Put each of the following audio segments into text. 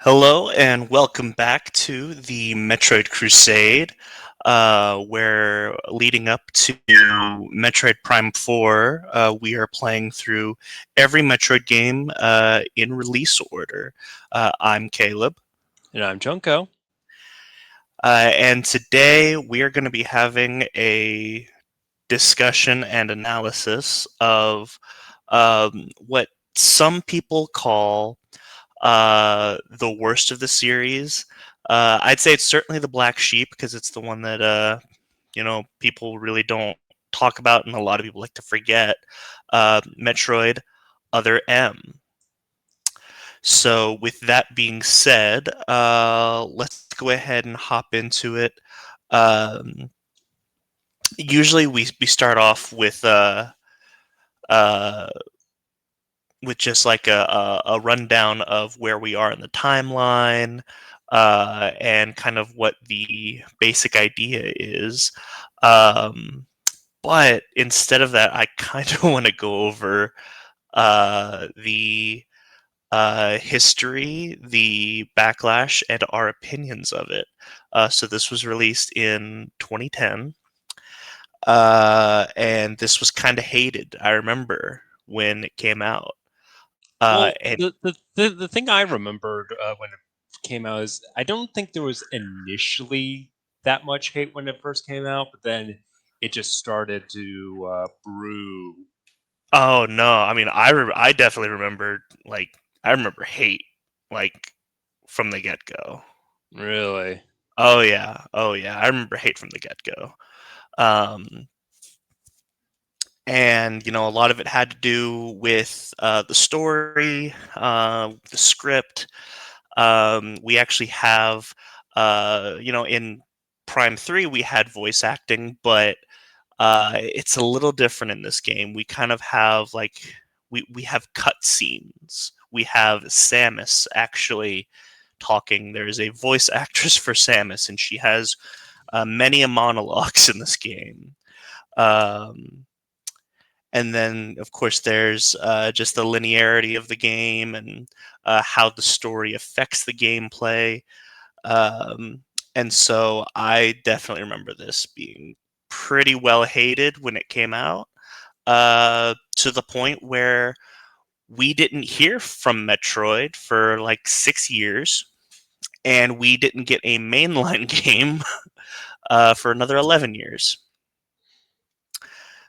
Hello and welcome back to the Metroid Crusade, where leading up to Metroid Prime 4, we are playing through every Metroid game in release order. I'm Caleb, And I'm Junko. and today we are going to be having a discussion and analysis of what some people call the worst of the series. I'd say it's certainly the Black Sheep because it's the one that people really don't talk about, and a lot of people like to forget. Metroid Other M. So, with that being said, let's go ahead and hop into it. Um, Usually, we start off uh, with just like a rundown of where we are in the timeline, and kind of what the basic idea is. Um, but instead of that, I kind of want to go over the history, the backlash, and our opinions of it. So this was released in 2010, and this was kind of hated. I remember when it came out. Well, And the thing I remembered when it came out is I don't think there was initially that much hate when it first came out, but then it just started to brew. Oh no! I mean, I definitely remember I remember hate like from the get go. Really? Oh yeah, I remember hate from the get go. Um, and a lot of it had to do with the story, the script. We actually have, in Prime 3 we had voice acting, but it's a little different in this game. We kind of have we have cutscenes. We have Samus actually talking. There is a voice actress for Samus, and she has many a monologues in this game. Um, and then, of course, there's just the linearity of the game and how the story affects the gameplay. Um, and so I definitely remember this being pretty well hated when it came out, to the point where we didn't hear from Metroid for like 6 years, and we didn't get a mainline game for another 11 years.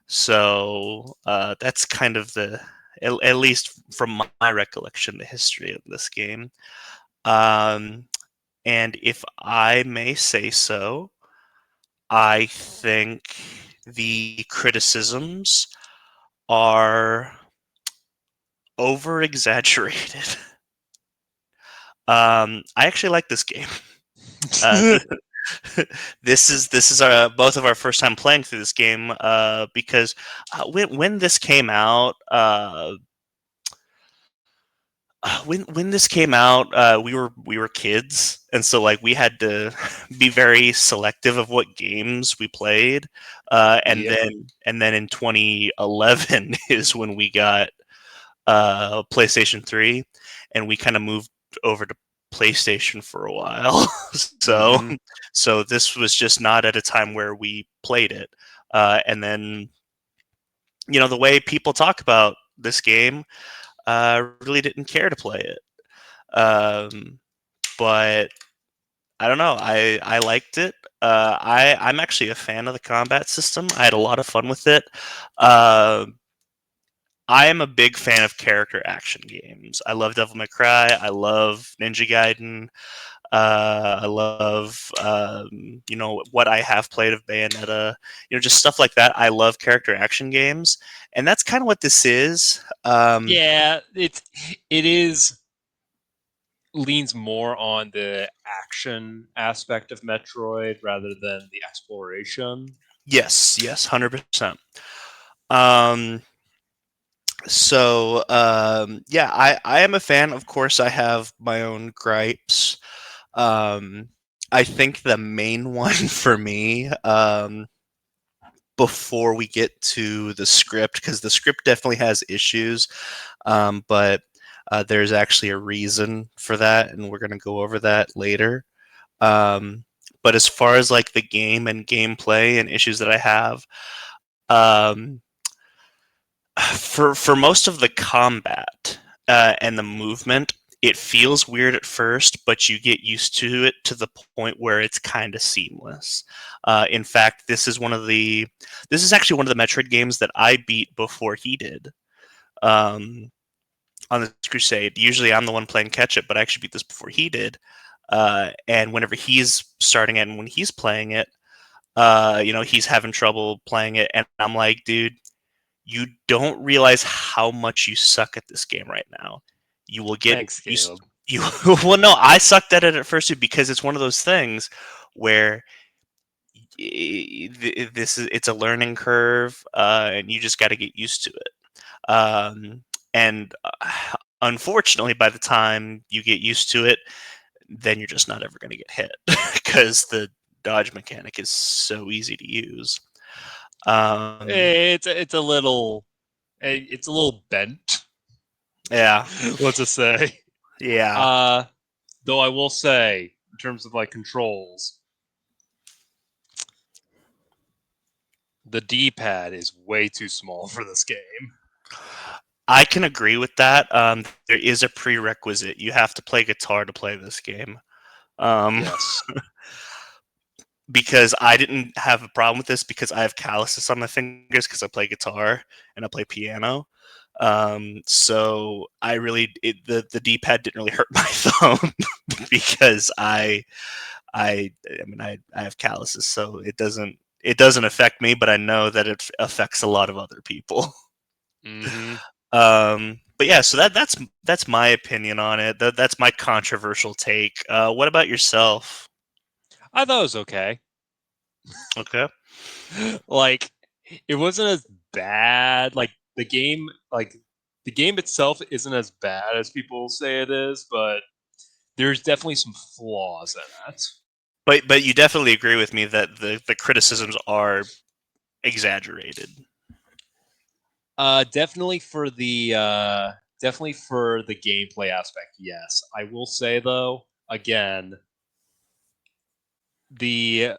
So that's kind of at least from my recollection, the history of this game. Um, and if I may say so, I think the criticisms are over exaggerated. I actually like this game. This, this is our both of our first time playing through this game, because when this came out, when this came out, we were kids, and so like we had to be very selective of what games we played. And Yep. then in 2011 is when we got PlayStation 3, and we kind of moved over to PlayStation for a while. so Hmm. so this was just not at a time where we played it. And then the way people talk about this game, really didn't care to play it. Um, but I don't know. I liked it. I'm actually a fan of the combat system. I had a lot of fun with it. Uh, I am a big fan of character action games. I love Devil May Cry. I love Ninja Gaiden. I love what I have played of Bayonetta. Just stuff like that. I love character action games, and that's kind of what this is. Yeah, it is leans more on the action aspect of Metroid rather than the exploration. Yes, yes, 100%. Um, yeah, I am a fan. Of course, I have my own gripes. Um, I think the main one for me, before we get to the script, because the script definitely has issues, but There's actually a reason for that, and we're going to go over that later. Um, but as far as like the game and gameplay and issues that I have, um, for most of the combat and the movement, it feels weird at first, but you get used to it to the point where it's kind of seamless. In fact, this is actually one of the Metroid games that I beat before he did. Um, on this Crusade, usually I'm the one playing catch up, but I actually beat this before he did. And whenever he's starting it and when he's playing it, he's having trouble playing it, and I'm like, dude, you don't realize how much you suck at this game right now. You will get Thanks, used. Caleb. You well, no, I sucked at it at first too because it's one of those things where it's a learning curve, and you just got to get used to it. And unfortunately, by the time you get used to it, then you're just not ever going to get hit because the dodge mechanic is so easy to use. Um, It's a little bent. yeah, Let's just say. yeah. Uh, though I will say, in terms of like controls, the D-pad is way too small for this game. I can agree with that. There is a prerequisite. You have to play guitar to play this game. Um, Yes. because I didn't have a problem with this because I have calluses on my fingers because I play guitar and I play piano. So I really the D pad didn't really hurt my thumb because I have calluses, so it doesn't affect me, but I know that it affects a lot of other people. Mm-hmm. But yeah, so that's my opinion on it. That's my controversial take. What about yourself? I thought it was okay. Okay. Like, it wasn't as bad. Like the game itself isn't as bad as people say it is, but there's definitely some flaws in it. But you definitely agree with me that the criticisms are exaggerated. Definitely for the gameplay aspect, yes. I will say though, again, the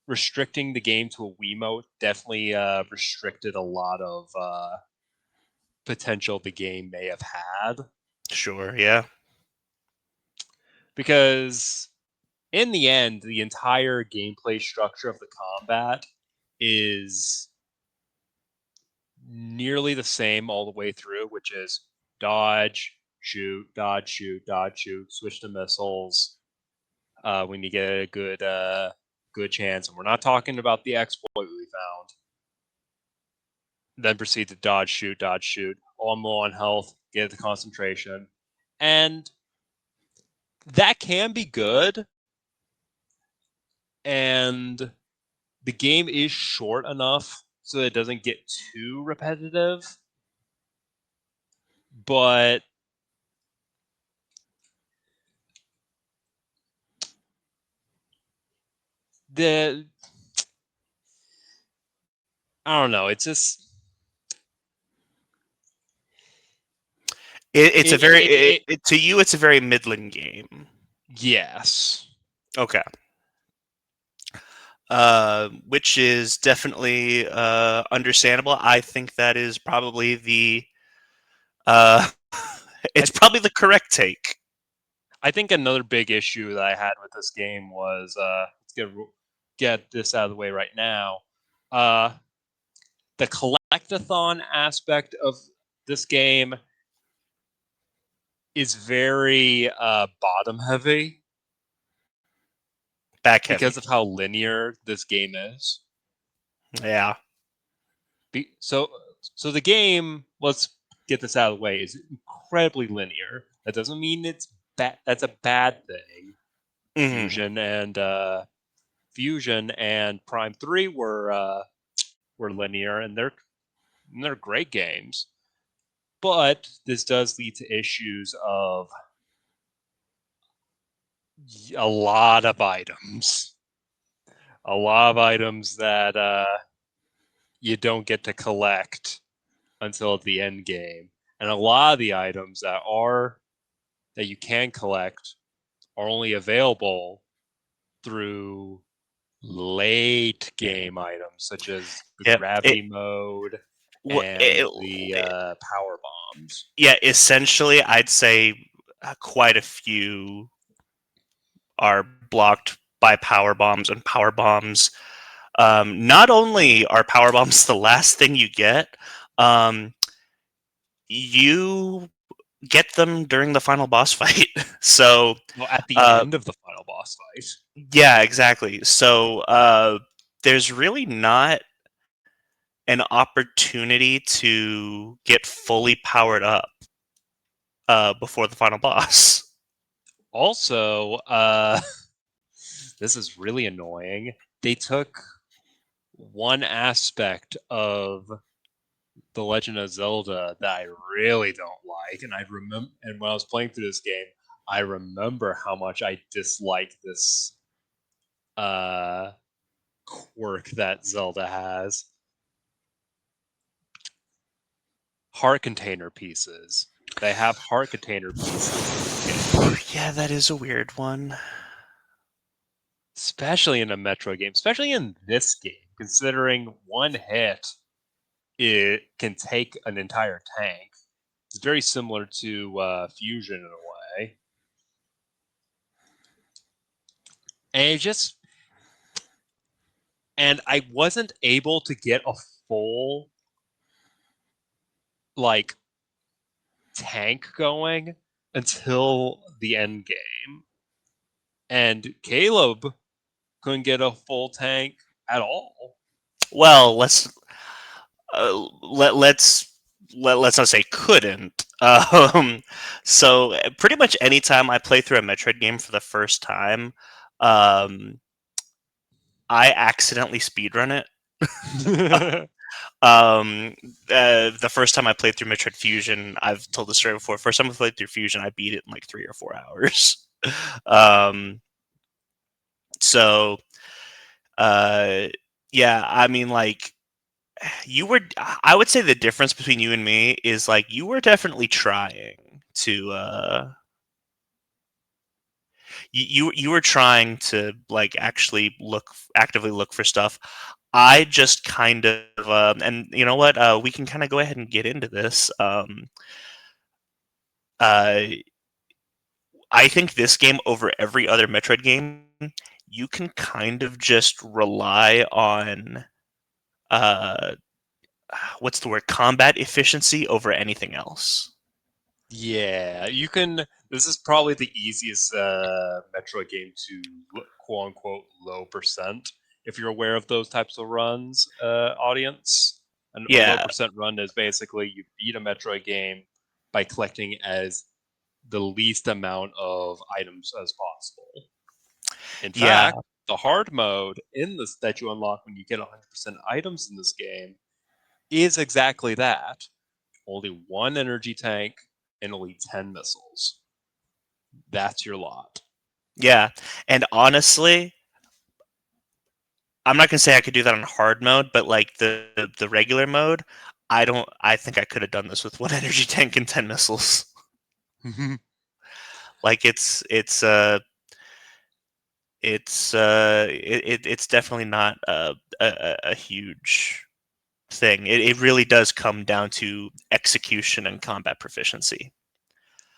restricting the game to a Wiimote definitely restricted a lot of potential the game may have had, Sure, yeah. because in the end, the entire gameplay structure of the combat is nearly the same all the way through, which is dodge, shoot, dodge, shoot, dodge, shoot, switch to missiles when you get a good chance. And we're not talking about the exploit we found. Then proceed to dodge, shoot, all low on health, get the concentration. And that can be good. And the game is short enough so that it doesn't get too repetitive. But the I don't know. It's just It's a very it to you it's a very middling game. yes. Okay. Which is definitely understandable. I think that is probably the uh, I it's probably the correct take. I think another big issue that I had with this game was get this out of the way right now. Uh, the collectathon aspect of this game is very bottom heavy Back because heavy. of how linear this game is. Yeah. So the game, let's get this out of the way, is incredibly linear. That doesn't mean it's bad. That's a bad thing. Hmm. Fusion and Prime 3 were linear, and they're great games. But this does lead to issues of a lot of items, a lot of items that you don't get to collect until the end game. and a lot of the items that you can collect are only available through late game items such as the Yep. gravity mode Wha- and it, the power bombs. yeah, essentially, I'd say quite a few are blocked by power bombs, and power bombs. Not only are power bombs the last thing you get, um, you get them during the final boss fight. So, Well, at the uh, end of the final boss fight. yeah, exactly. So, there's really not an opportunity to get fully powered up before the final boss. Also, this is really annoying. They took one aspect of The Legend of Zelda that I really don't like, and I remember. And when I was playing through this game, I remember how much I dislike this uh, quirk that Zelda has. Heart container pieces. They have heart container pieces in this game, Yeah, that is a weird one. especially in a Metroid game, especially in this game, considering one hit it can take an entire tank. It's very similar to Fusion in a way, and it just and I wasn't able to get a full like tank going until the end game, and Caleb couldn't get a full tank at all. Well, let's not say couldn't. So pretty much anytime I play through a Metroid game for the first time, um, I accidentally speedrun it. Um, the first time I played through Metroid Fusion, I've told the story before. First time I played through Fusion, I beat it in like 3 or 4 hours. um, so uh, yeah, I mean, like you were. I would say the difference between you and me is like you were definitely trying to. You were trying to like actually actively look for stuff. I just kind of and you know what? We can kind of go ahead and get into this. Uh, I think this game over every other Metroid game, you can kind of just rely on uh, what's the word? Combat efficiency over anything else. Yeah, you can. This is probably the easiest Metroid game to quote unquote low percent. If you're aware of those types of runs, audience, and a low Yeah, percent run is basically you beat a Metroid game by collecting as the least amount of items as possible. In yeah, fact, the hard mode in this that you unlock when you get 100% items in this game is exactly that. Only one energy tank and only 10 missiles. That's your lot. yeah. And honestly, I'm not gonna say I could do that on hard mode, but like the regular mode, I don't. I think I could have done this with one energy tank and 10 missiles. Like it's definitely not a huge thing. It really does come down to execution and combat proficiency.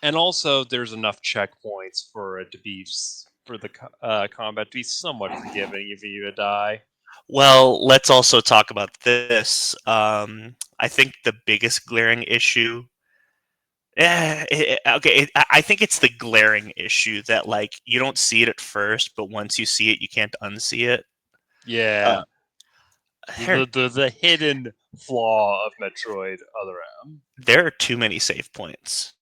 And also, there's enough checkpoints for it to be for the combat to be somewhat forgiving if you die. Well, let's also talk about this. I think the biggest glaring issue. I think it's the glaring issue that like you don't see it at first, but once you see it, you can't unsee it. Uh, Yeah, there, the hidden flaw of Metroid Other M. there are too many save points.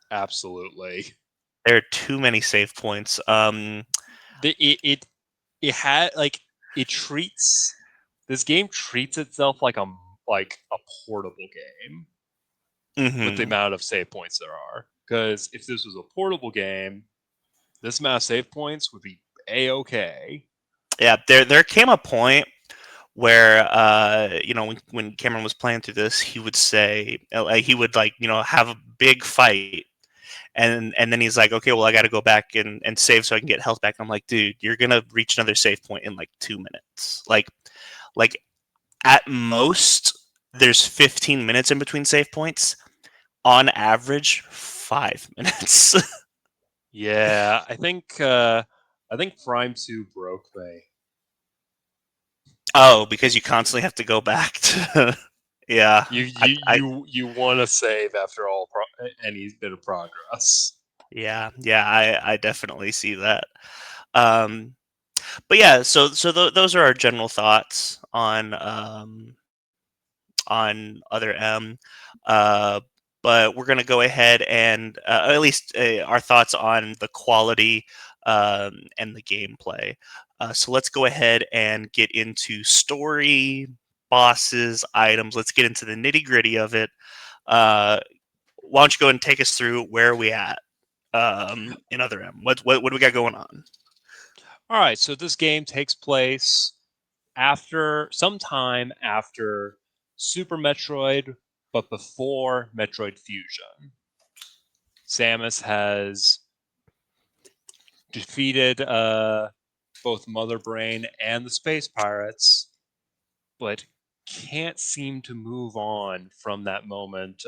Absolutely. There are too many save points. The, it had like it treats this game treats itself like a portable game with the hmm amount of save points there are. Because if this was a portable game, this amount of save points would be a okay. Yeah, there came a point where when Cameron was playing through this, he would say he would have a big fight, and then he's like, okay, well, I got to go back and save so I can get health back. I'm like, dude, you're gonna reach another save point in like 2 minutes. Like at most, there's 15 minutes in between save points. On average, 5 minutes. Yeah, I think Prime 2 broke me. Oh, because you constantly have to go back to. Yeah, You I, you I you you want to save after any bit of progress. yeah, I definitely see that. Um, but yeah, so those are our general thoughts on Other M. Uh, but we're going to go ahead and at least our thoughts on the quality and the gameplay. So let's go ahead and get into story, bosses, items. Let's get into the nitty gritty of it. Uh, why don't you go and take us through where are we at in Other M? What do we got going on? All right, so this game takes place sometime after Super Metroid, but before Metroid Fusion. Samus has defeated both Mother Brain and the Space Pirates, but can't seem to move on from that moment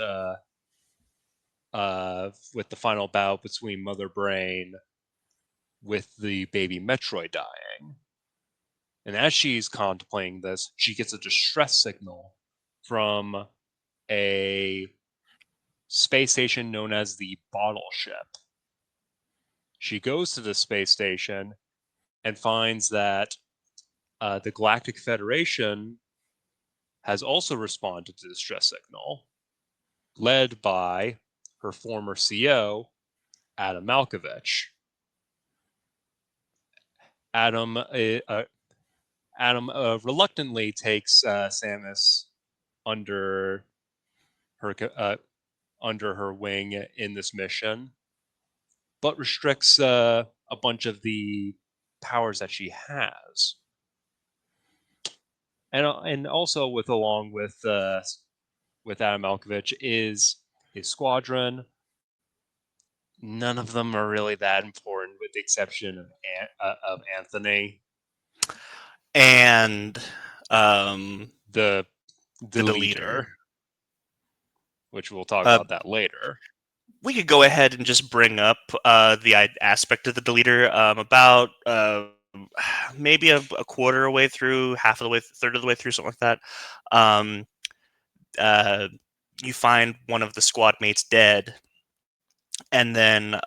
with the final battle between Mother Brain with the baby Metroid dying. And as she's contemplating this, she gets a distress signal from a space station known as the Bottle Ship. She goes to the space station and finds that the Galactic Federation has also responded to the distress signal, led by her former CO, Adam Malkovich. Adam Adam reluctantly takes Samus under her under her wing in this mission, but restricts a bunch of the powers that she has, and also with Adam Malkovich is his squadron. None of them are really that important, with the exception of Anthony, And um, the the the deleter. leader, which we'll talk Uh, about that later. we could go ahead and just bring up the aspect of the deleter about maybe a quarter of the way through, half of the way, third of the way through, something like that. Um, uh, you find one of the squad mates dead, and then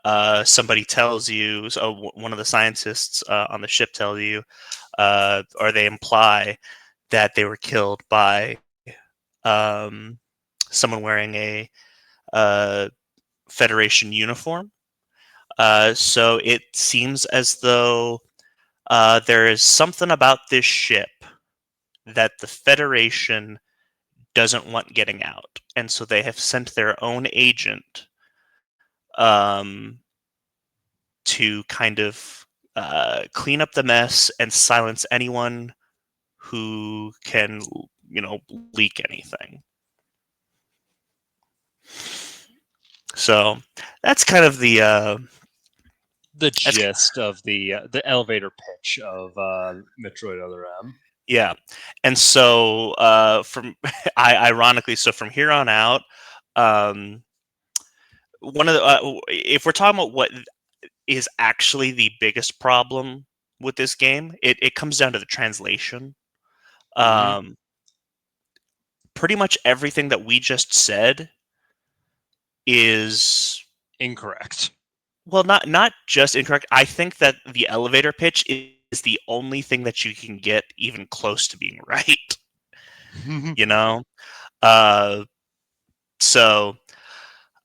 somebody tells you, so one of the scientists on the ship tells you, or they imply that they were killed by um, someone wearing a uh, Federation uniform. So it seems as though there is something about this ship that the Federation doesn't want getting out, and so they have sent their own agent um, to kind of clean up the mess and silence anyone who can, leak anything. So that's kind of The that's gist of the elevator pitch of Metroid Other M. yeah, and so from ironically, so from here on out, um, one of the if we're talking about what is actually the biggest problem with this game, it comes down to the translation. Mm-hmm. Um, Pretty much everything that we just said is, Incorrect. well, not just incorrect. I think that the elevator pitch is the only thing that you can get even close to being right. You know, uh, so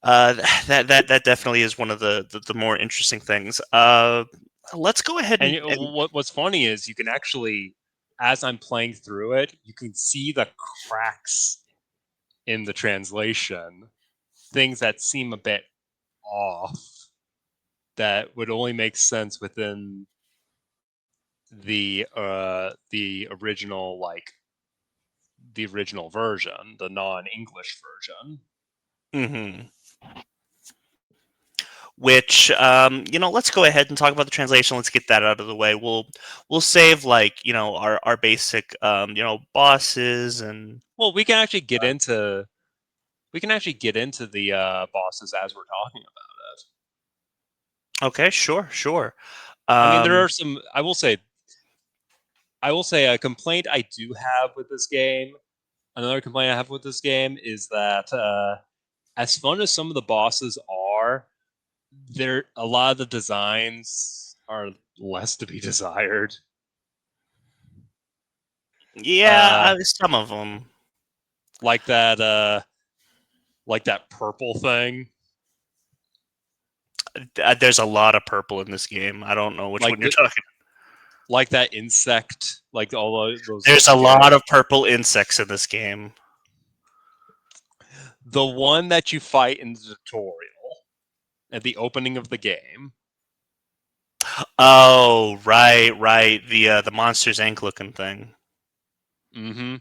that definitely is one of the more interesting things. Let's go ahead And and what's funny is you can actually, as I'm playing through it, you can see the cracks in the translation, things that seem a bit off that would only make sense within the original like the original version, the non-English version. Hmm. Which let's go ahead and talk about the translation. Let's get that out of the way. We'll save like our basic bosses and Well, we can actually get into the bosses as we're talking about it. okay, sure. I mean, there Um, are some. I will say a complaint I do have with this game. Another complaint I have with this game is that as fun as some of the bosses are, there a lot of the designs are less to be desired. yeah, Uh, some of them. like that, like that purple thing, There's a lot of purple in this game. I don't know which one like you're the talking. like that insect, like all those There's a scary. lot of purple insects in this game. The one that you fight in the tutorial at the opening of the game. Oh, right. The Monsters Inc. looking thing. Mm-hmm.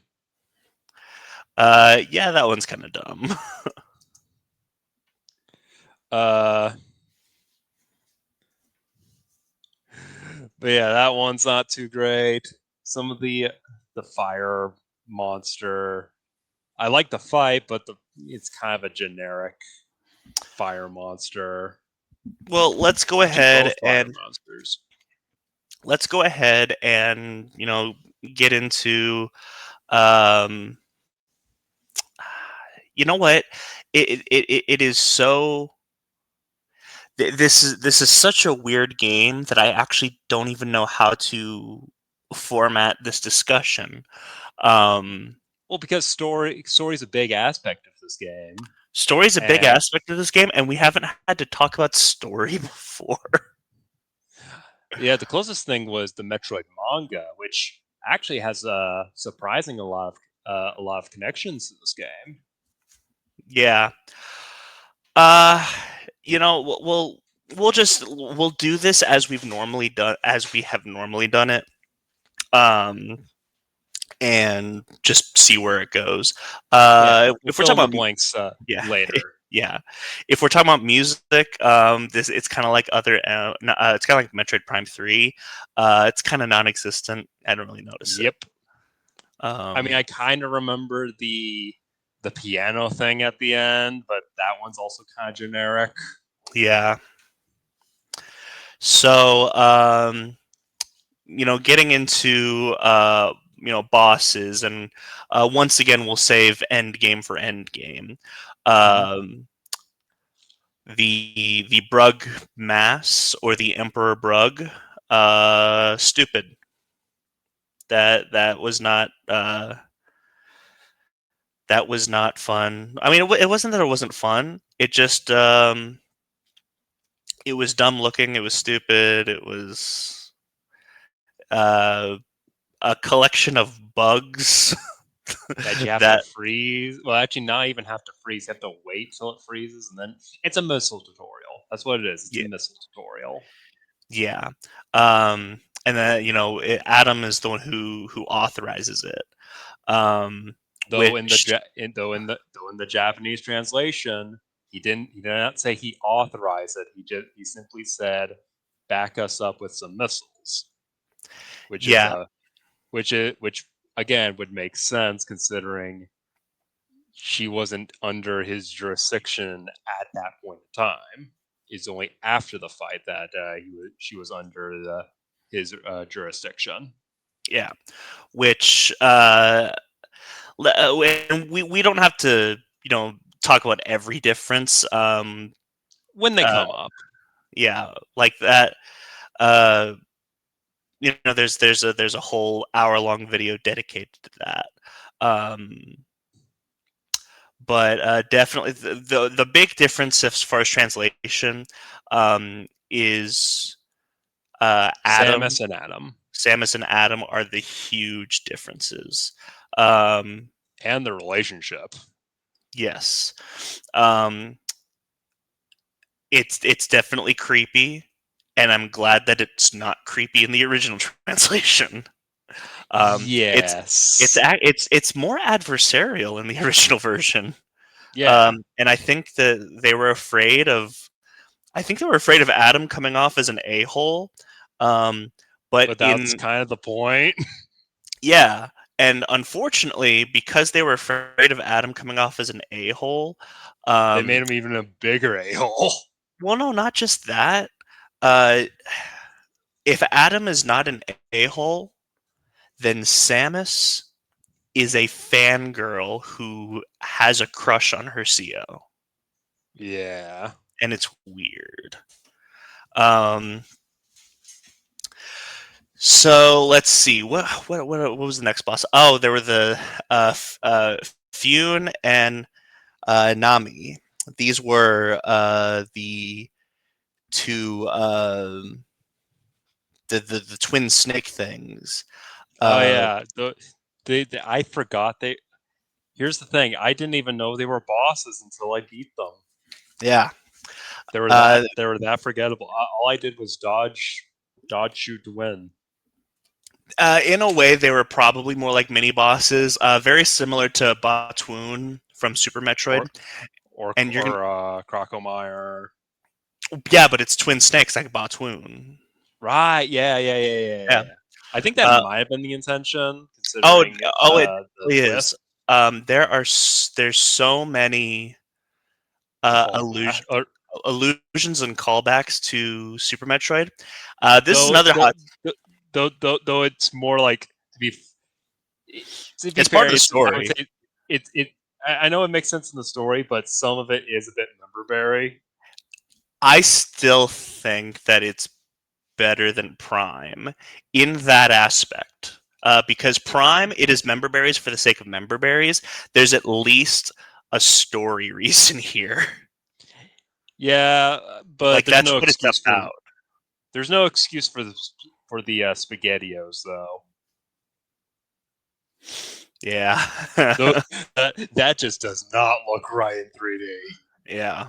Yeah, that one's kind of dumb. Uh, but yeah, that one's not too great. Some of the fire monster, I like the fight, but it's kind of a generic fire monster. Well, Actually, both fire monsters. let's go ahead and get into um you know what it is so this is such a weird game that I actually don't even know how to format this discussion. um Well, because story's a big aspect of this game, Story's a big and aspect of this game, and we haven't had to talk about story before. yeah, the closest thing was the Metroid manga, which actually has surprising a lot of connections to this game. Yeah. Uh, we'll do this as we have normally done it. Um, and just see where it goes. Yeah, we'll If we're fill in talking the about blanks yeah, later. yeah. If we're talking about music, this it's kind of like it's kind of like Metroid Prime 3. It's kind of non-existent. I don't really notice it. Yep. I mean, I kind of remember the piano thing at the end, but that one's also kind of generic. Yeah. So, getting into bosses, and once again, we'll save end game for end game. Mm-hmm. Um, the Brug Mass or the Emperor Brug, stupid. That was not that was not fun. I mean, it wasn't that it wasn't fun. It just it was dumb looking. It was stupid. It was uh, a collection of bugs That you have to that freeze. Well, actually, not even have to freeze. You have to wait till it freezes, and then it's a missile tutorial. That's what it is. It's a yeah, missile tutorial. yeah. And then Adam is the one who authorizes it. Though in the Which though in the Japanese translation, he did not say he authorized it. He simply said, "Back us up with some missiles," which is yeah, a which again would make sense considering she wasn't under his jurisdiction at that point in time. It's only after the fight that she was under his jurisdiction. yeah. Which and we don't have to talk about every difference. When they Uh, come up, yeah, like that. Uh, there's a whole hour-long video dedicated to that. Um, but definitely the big difference as far as translation is Adam. Samus and Adam, Samus and Adam are the huge differences. Um, and the relationship. yes, um, it's definitely creepy, and I'm glad that it's not creepy in the original translation. Um, it's Yes. it's more adversarial in the original version, Yeah. and I think that they were afraid of. I think they were afraid of Adam coming off as an a hole, um, but But that's in kind of the point. yeah, and unfortunately, because they were afraid of Adam coming off as an a hole, They made um, him even a bigger a-hole. well, no, not just that. Uh, if Adam is not an a hole, then Samus is a fangirl who has a crush on her CO, Yeah. and it's weird. Um, so let's see what was the next boss? Oh, there were the Fune and Nami. These were the two the twin snake things. Oh Uh, yeah. I forgot they. Here's the thing. I didn't even know they were bosses until I beat them. yeah. They were that. Uh, They were that forgettable. All I did was dodge, shoot to win. in a way, they were probably more like mini bosses, very similar to Batwoon from Super Or Metroid. or And you're gonna, or Crocomire. yeah, but it's twin snakes like Batwoon. Right. Yeah. Yeah. Yeah. Yeah. Yeah. Yeah. I think that Uh, might have been the intention, oh, considering oh, it the really is. twist. There's so many Call back. illusions and callbacks to Super Metroid. This is Though, another though, hot. though, it's more like to be It's part fair, of the it's I would story. say it. I know it makes sense in the story, but some of it is a bit member-berry. I still think that it's better than Prime in that aspect. Because Prime, it is member berries for the sake of member berries. There's at least a story reason here. Yeah, but Like that's what it's about. there's no excuse for the spaghettios though. Yeah. Though that just does not look right in 3D. Yeah.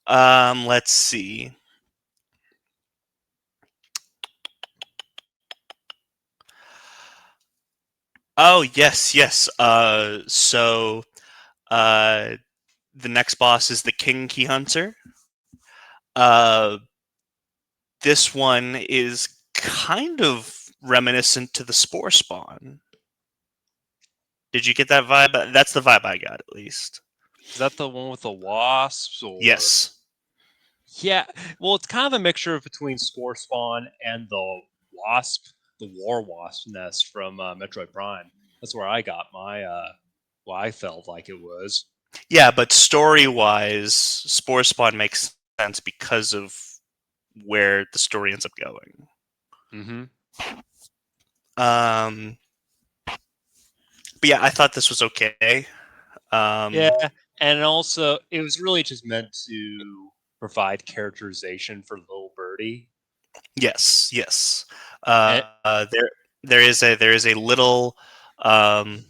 Let's see. Oh yes, yes. Uh, the next boss is the King Key Hunter. Uh, this one is kind of reminiscent to the Spore Spawn. Did you get that vibe? That's the vibe I got, at least. Is that the one with the wasps or? Yes. Yeah, well, it's kind of a mixture between Spore Spawn and the War Wasp nest from Metroid Prime. That's where I got my, what I felt like it was. Yeah, but story wise, Spore Spawn makes sense because of where the story ends up going. Mm-hmm. Um, but yeah, I thought this was okay. Um, Yeah, and also it was really just meant to provide characterization for Little Birdie. yes, yes. And There is a little um,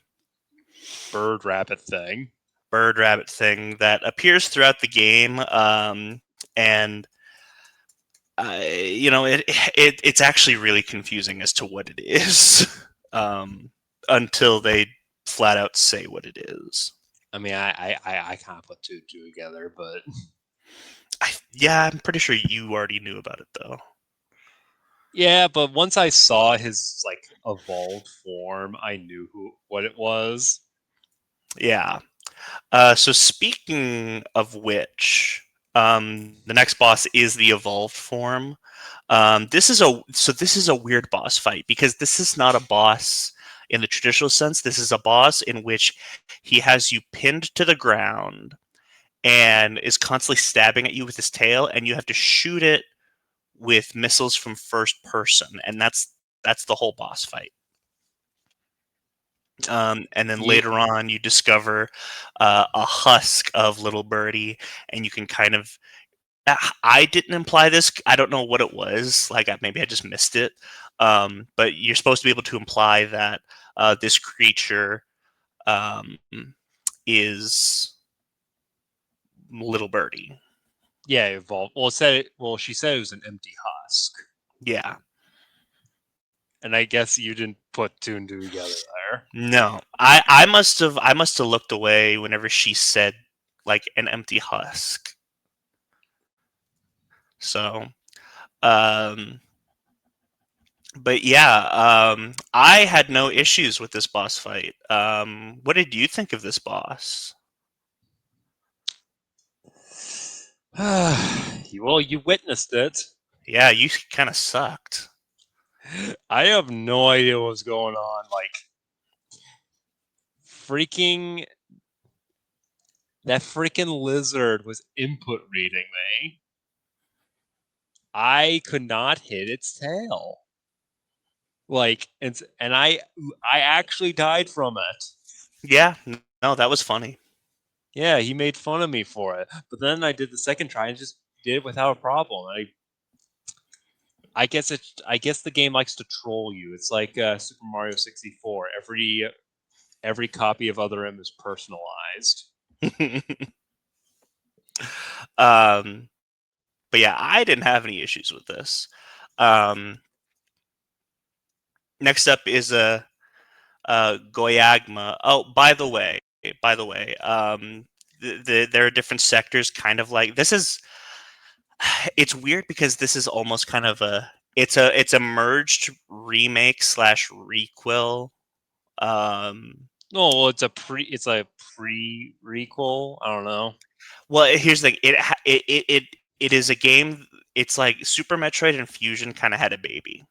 bird rabbit thing. bird rabbit thing that appears throughout the game, and it's actually really confusing as to what it is, um, until they flat out say what it is. I mean, I kind of put two and two together, but Yeah, I'm pretty sure you already knew about it though. yeah, but once I saw his like evolved form, I knew what it was. Yeah. So speaking of which, the next boss is the evolved form. This is a weird boss fight because this is not a boss in the traditional sense. This is a boss in which he has you pinned to the ground and is constantly stabbing at you with his tail, and you have to shoot it with missiles from first person, and that's the whole boss fight. And then Yeah, later on, you discover a husk of Little Birdie, and you can kind of. I didn't imply this. I don't know what it was. Like maybe I just missed it. But you're supposed to be able to imply that this creature um, is Little Birdie. yeah, evolved. Well, it said it. Well, she said it was an empty husk. Yeah. And I guess you didn't put two and two together there. No, I must have looked away whenever she said like an empty husk. So, um, but yeah, I had no issues with this boss fight. What did you think of this boss? Well, you witnessed it. Yeah, you kind of sucked. I have no idea what's going on. Like, freaking that freaking lizard was input reading me. I could not hit its tail. Like, and I actually died from it. Yeah, no, that was funny. Yeah, he made fun of me for it. But then I did the second try and just did it without a problem. I guess I guess the game likes to troll you. It's like Super Mario 64. Every copy of Other M is personalized. um, but yeah, I didn't have any issues with this. Um, next up is a Goyagma. Oh, by the way, there are different sectors, kind of like this is. It's weird because this is almost kind of it's a merged remake slash requel. Um, No, well, it's a pre requel. I don't know. well, here's the thing. It is a game. It's like Super Metroid and Fusion kind of had a baby.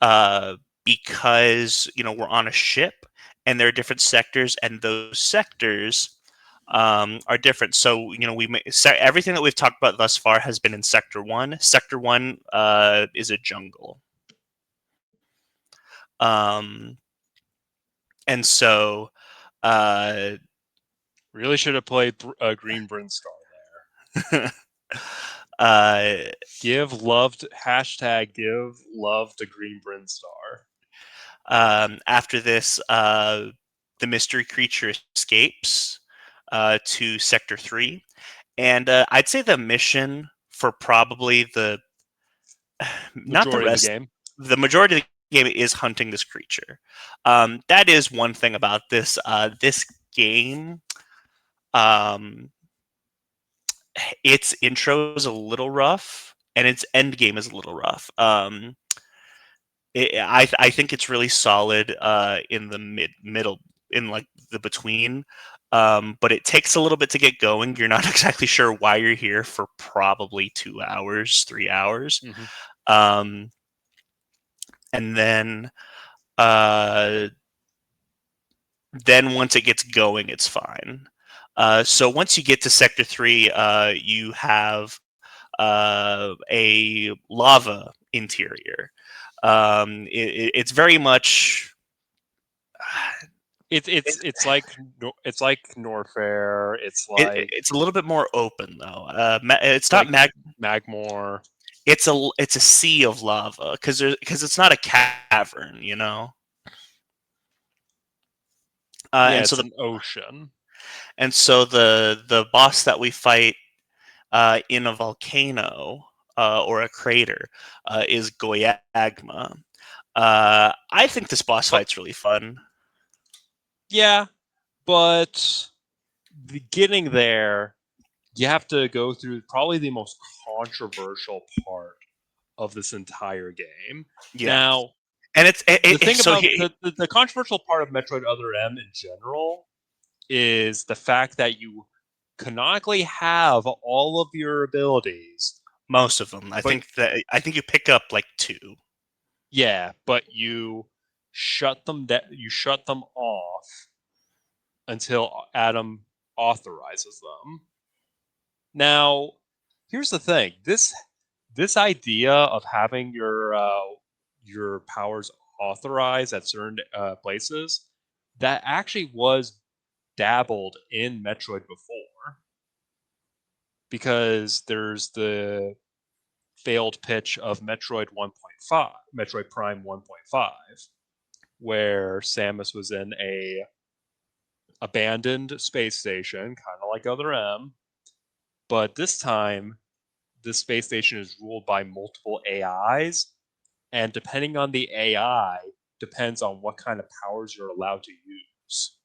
Uh, because we're on a ship and there are different sectors, and those sectors are different. So everything that we've talked about thus far has been in Sector One. Sector One is a jungle, um, and so uh, Really should have played Green Brinstar uh, there. Give love to give love to Green Brinstar. after this, the mystery creature escapes to Sector 3. And I'd say the mission for probably not the Majority of the rest, game. the majority of the game is hunting this creature. That is one thing about this game. Um, its intro is a little rough, and its end game is a little rough. I think it's really solid in the middle, in like the between, but it takes a little bit to get going. You're not exactly sure why you're here for probably 2 hours, 3 hours, Mm-hmm. um, and uh, then once it gets going, it's fine. So once you get to Sector 3, you have a lava interior. It's very much it's It's like Norfair. it's a little bit more open though. It's It's not like mag. Magmore. It's a sea of lava because it's not a cavern, Yeah, and so it's an ocean. the boss that we fight in a volcano or a crater is Goyagma. I think this boss But fight's really fun. yeah, but getting there, you have to go through probably the most controversial part of this entire game. Yeah, Now, and the thing so about the controversial part of Metroid Other M in general is the fact that you canonically have all of your abilities, most of them. but I think you pick up like two. yeah, but you shut them off until Adam authorizes them. Now, here's the thing: this idea of having your powers authorized at certain places that actually was dabbled in Metroid before, because there's the failed pitch of Metroid 1.5, Metroid Prime 1.5, where Samus was in a abandoned space station, kind of like Other M, but this time the space station is ruled by multiple AIs, and depending on the AI, depends on what kind of powers you're allowed to use.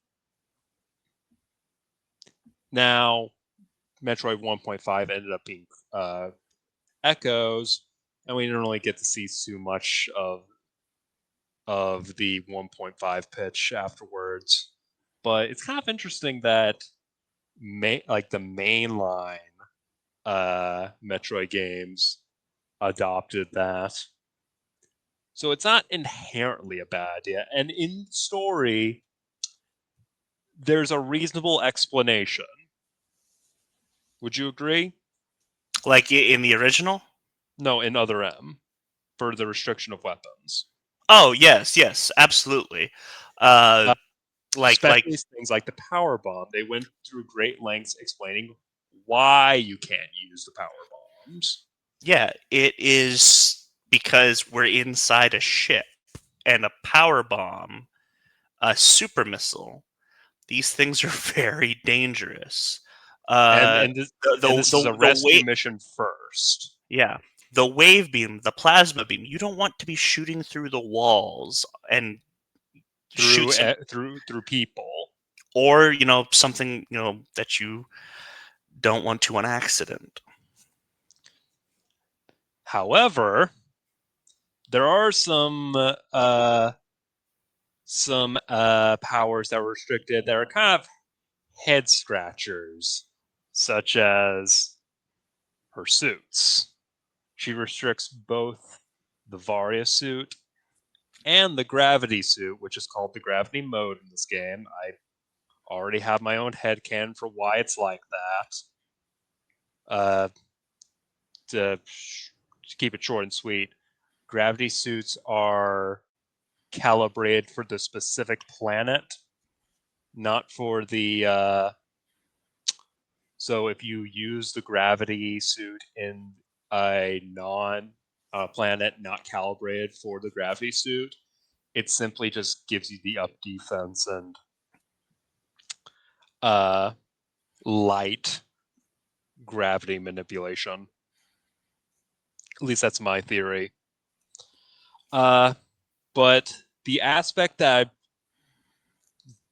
Now, Metroid 1.5 ended up being Echoes, and we didn't really get to see too much of the 1.5 pitch afterwards. But it's kind of interesting that like the mainline Metroid games adopted that. So it's not inherently a bad idea. And in story, there's a reasonable explanation. Would you agree? Like in the original? No, in Other M for the restriction of weapons. Oh yes, yes, absolutely. Uh, Uh, like Especially things like the power bomb. They went through great lengths explaining why you can't use the power bombs. yeah, it is because we're inside a ship and a power bomb, a super missile. These things are very dangerous. And Uh, and this, the and the this is a the, the rescue weight, mission first yeah, the wave beam, the plasma beam. You don't want to be shooting through the walls and shoot some, through people. or something that you don't want to on accident. However, there are some powers that were restricted that are kind of head scratchers, such as her suits. She restricts both the Varia suit and the gravity suit, which is called the gravity mode in this game. I already have my own headcanon for why it's like that. Uh, to keep it short and sweet, gravity suits are calibrated for the specific planet, not for the. So if you use the gravity suit in a non planet not calibrated for the gravity suit, it simply just gives you the up defense and uh, light gravity manipulation. At least that's my theory. Uh, but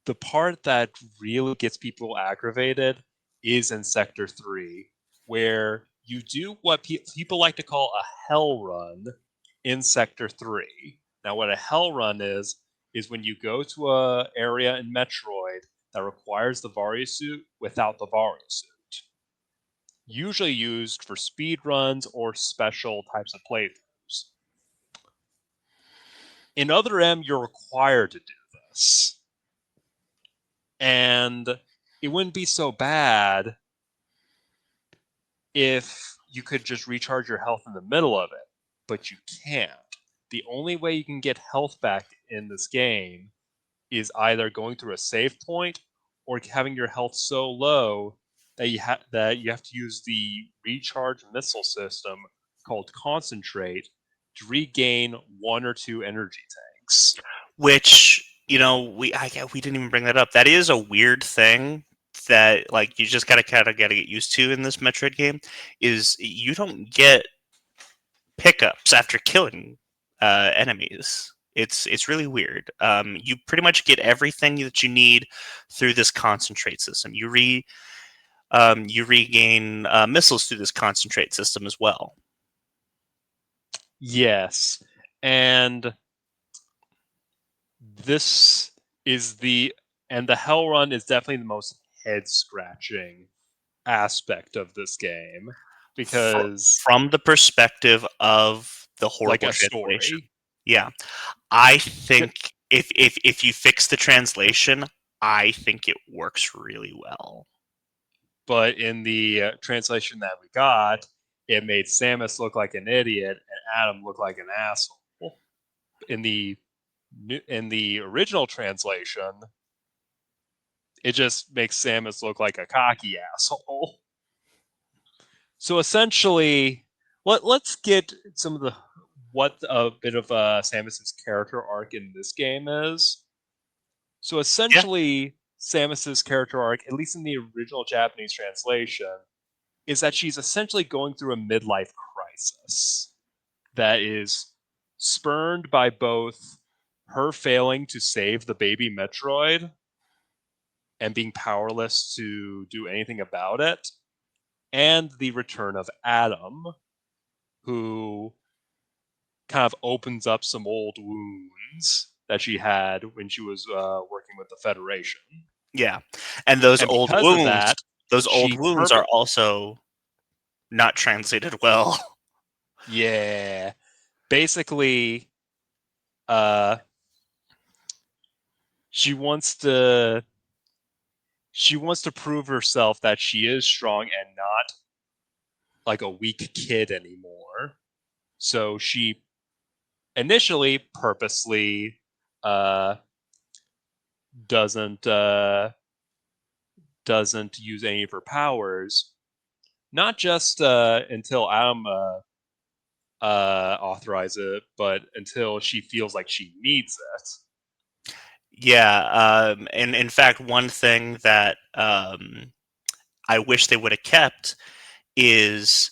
the part that really gets people aggravated is in Sector 3, where you do what people like to call a hell run in Sector 3. Now, what a hell run is when you go to a area in Metroid that requires the Varia suit without the Varia suit. Usually used for speed runs or special types of playthroughs. In Other M, you're required to do this. And it wouldn't be so bad if you could just recharge your health in the middle of it, but you can't. The only way you can get health back in this game is either going through a save point or having your health so low that you have to use the recharge missile system called Concentrate to regain one or two energy tanks. Which we didn't even bring that up. That is a weird thing that like you just gotta kind of gotta get used to in this Metroid game. Is you don't get pickups after killing enemies. It's really weird. You pretty much get everything that you need through this concentrate system. You regain missiles through this concentrate system as well. Yes, and this is the Hell Run is definitely the most head scratching aspect of this game because From the perspective of the like horrible a translation. story. Yeah, I think if you fix the translation, I think it works really well. But in the translation that we got, it made Samus look like an idiot and Adam look like an asshole. In the in the original translation, it just makes Samus look like a cocky asshole. So essentially, let's get some of the what a bit of Samus's character arc in this game is. So Yeah, essentially, Samus's character arc, at least in the original Japanese translation, is that she's essentially going through a midlife crisis that is spurned by both her failing to save the baby Metroid and being powerless to do anything about it, and the return of Adam, who kind of opens up some old wounds that she had when she was working with the Federation. Yeah, and those And old because of wounds, that, those old she wounds are perfect. also not translated well. Yeah, basically, uh, she wants to she wants to prove herself that she is strong and not like a weak kid anymore. So she initially purposely uh, doesn't doesn't use any of her powers, not just until Adam authorizes it, but until she feels like she needs it. Yeah, and in fact, one thing that I wish they would have kept is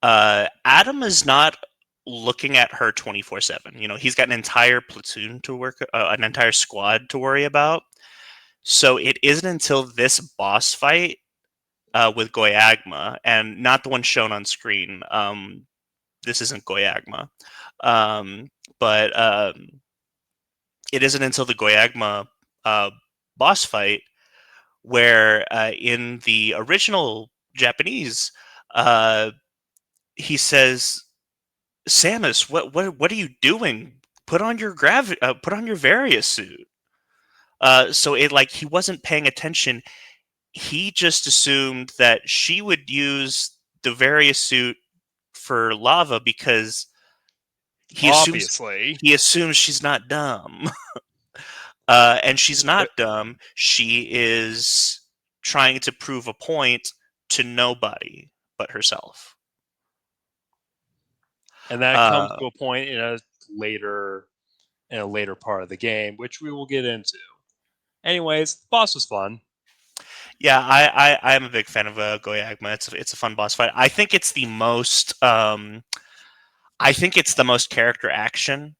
Adam is not looking at her 24/7. You know, he's got an entire platoon to work, an entire squad to worry about. So it isn't until this boss fight with Goyagma, and not the one shown on screen. This isn't Goyagma, um, but it isn't until the Goyagma uh, boss fight where in the original Japanese, uh, he says, "Samus, what are you doing? Put on your Varius suit." So it like he wasn't paying attention. He just assumed that she would use the Varius suit for lava because he assumes Obviously, he assumes she's not dumb. And she's but, not dumb. She is trying to prove a point to nobody but herself. and that comes Uh, to a point later in a later part of the game, which we will get into. Anyways, the boss was fun. yeah, I am a big fan of Goyagma. It's a fun boss fight. I think it's the most character action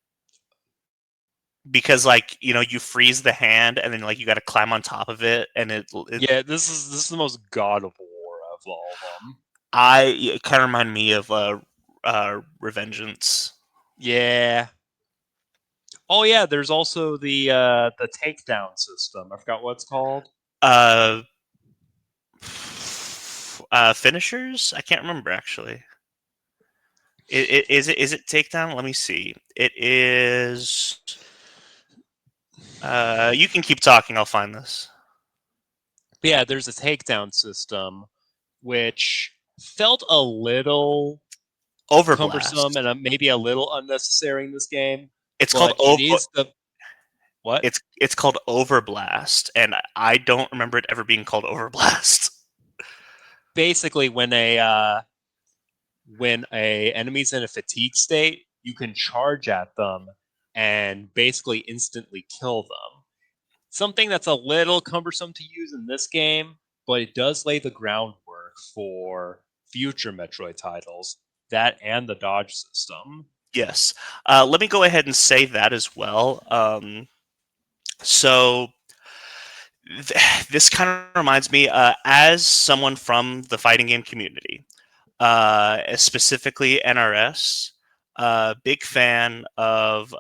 because like you know you freeze the hand and then like you got to climb on top of it and it Yeah, this is the most God of War of all of them. it kind of remind me of Revengeance. Yeah. Oh yeah, there's also the takedown system. I forgot what it's called. Uh, finishers? I can't remember actually. Is it takedown? Let me see. It is. You can keep talking. I'll find this. But yeah, there's a takedown system which felt a little cumbersome Overblast. and maybe a little unnecessary in this game, It's called but it is the what? it's called Overblast, and I don't remember it ever being called Overblast. Basically when a enemy's in a fatigue state, you can charge at them and basically instantly kill them. Something that's a little cumbersome to use in this game, but it does lay the groundwork for future Metroid titles, that and the dodge system. Yes. Let me go ahead and say that as well. So this kind of reminds me, as someone from the fighting game community, specifically NRS. Big fan of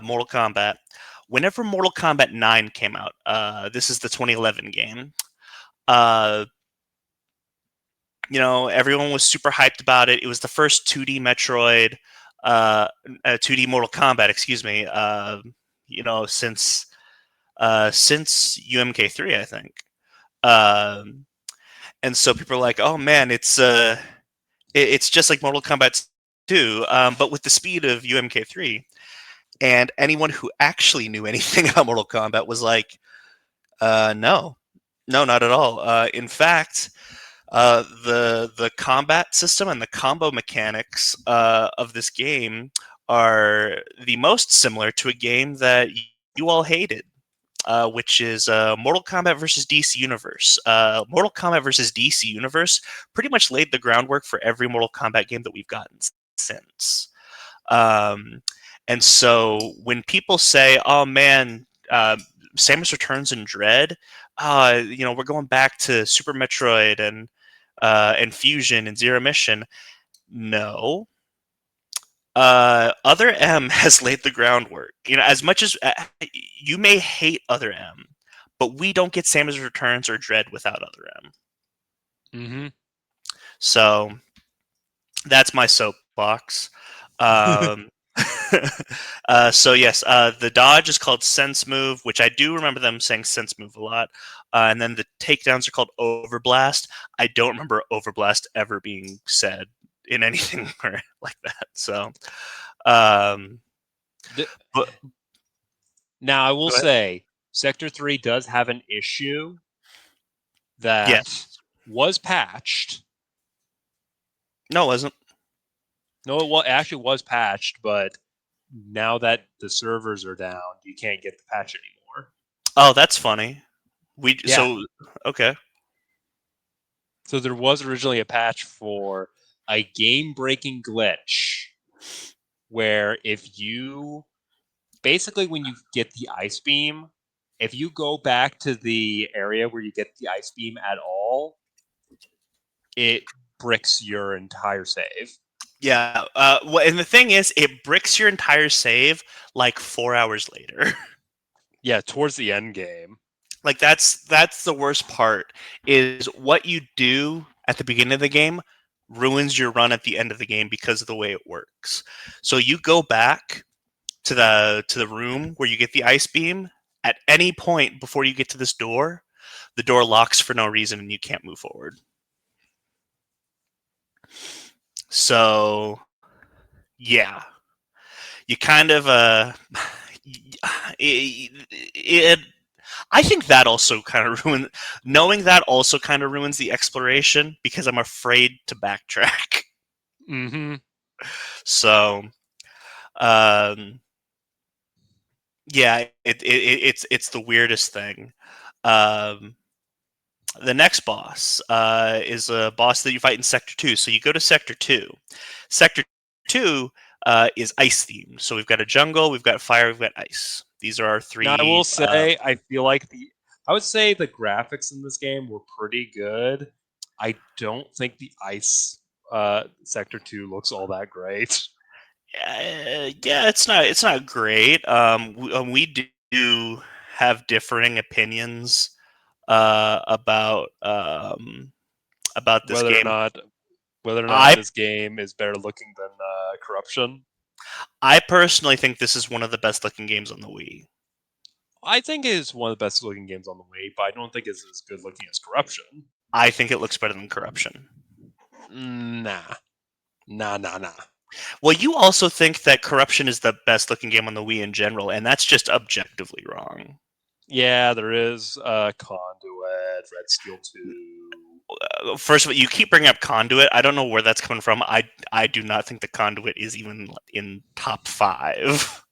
Mortal Kombat. Whenever Mortal Kombat 9 came out, this is the 2011 game. Uh, you know, everyone was super hyped about it. It was the first 2D Metroid, 2D Mortal Kombat, excuse me. You know, since UMK3, I think. Um, and so people are like, "Oh man, it's just like Mortal Kombat 2, but with the speed of UMK3." And anyone who actually knew anything about Mortal Kombat was like, "No, no, not at all." In fact, the combat system and the combo mechanics of this game are the most similar to a game that you all hated. which is Mortal Kombat versus DC Universe. Mortal Kombat versus DC Universe pretty much laid the groundwork for every Mortal Kombat game that we've gotten since. Um, and so when people say, "Oh man, Samus Returns and Dread," we're going back to Super Metroid and Fusion and Zero Mission. No, Other M has laid the groundwork. As much as you may hate Other M, but we don't get Samus Returns or Dread without Other M. Mm-hmm. So that's my soapbox. Um, so yes, the dodge is called Sense Move, which I do remember them saying Sense Move a lot. And then the takedowns are called Overblast. I don't remember Overblast ever being said in anything like that. So, um, but Now, I will go ahead. say, Sector 3 does have an issue that Yes. was patched. No, it wasn't. No, it actually was patched, but now that the servers are down, you can't get the patch anymore. Oh, that's funny. Yeah. Okay. So there was originally a patch for a game-breaking glitch where if you basically when you get the ice beam, if you go back to the area where you get the ice beam at all, it bricks your entire save. Yeah. And the thing is, it bricks your entire save like 4 hours later. Yeah, towards the end game. Like that's the worst part is what you do at the beginning of the game ruins your run at the end of the game because of the way it works. So you go back to the room where you get the ice beam at any point before you get to this door, the door locks for no reason and you can't move forward. So, yeah. You kind of it, I think that also kind of knowing that also kind of ruins the exploration because I'm afraid to backtrack. Mm-hmm. So, um, yeah, it's the weirdest thing. Um, the next boss is a boss that you fight in Sector 2. So you go to Sector 2. Sector 2 is ice themed. So we've got a jungle, we've got fire, we've got ice. These are our Now I will three. say I feel like I would say the graphics in this game were pretty good. I don't think the ice sector 2 looks all that great. Yeah, it's not great. We do have differing opinions about this Whether or game. not I this game is better looking than Corruption. I personally think this is one of the best looking games on the Wii. I think it is one of the best looking games on the Wii, but I don't think it's as good looking as Corruption. I think it looks better than Corruption. Nah. Nah. Well, you also think that Corruption is the best looking game on the Wii in general, and that's just objectively wrong. Yeah, there is Conduit, Red Steel 2. First of all, you keep bringing up Conduit. I don't know where that's coming from. I do not think the Conduit is even in top 5.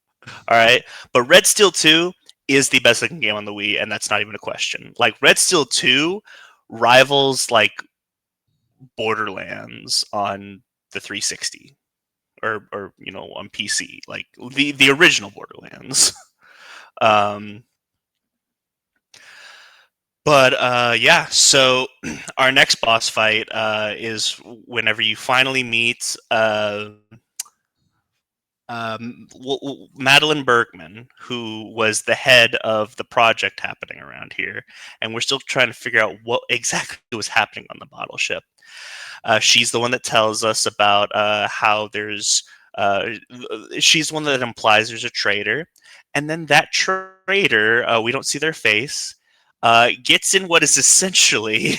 All right, but Red Steel 2 is the best looking game on the Wii, and that's not even a question. Like Red Steel 2 rivals like Borderlands on the 360 or on PC, like the original Borderlands. um, but yeah, so our next boss fight is whenever you finally meet Madeline Bergman, who was the head of the project happening around here, and we're still trying to figure out what exactly was happening on the bottle ship. She's the one that tells us about how there's. She's the one that implies there's a traitor, and then that traitor, we don't see their face, gets in what is essentially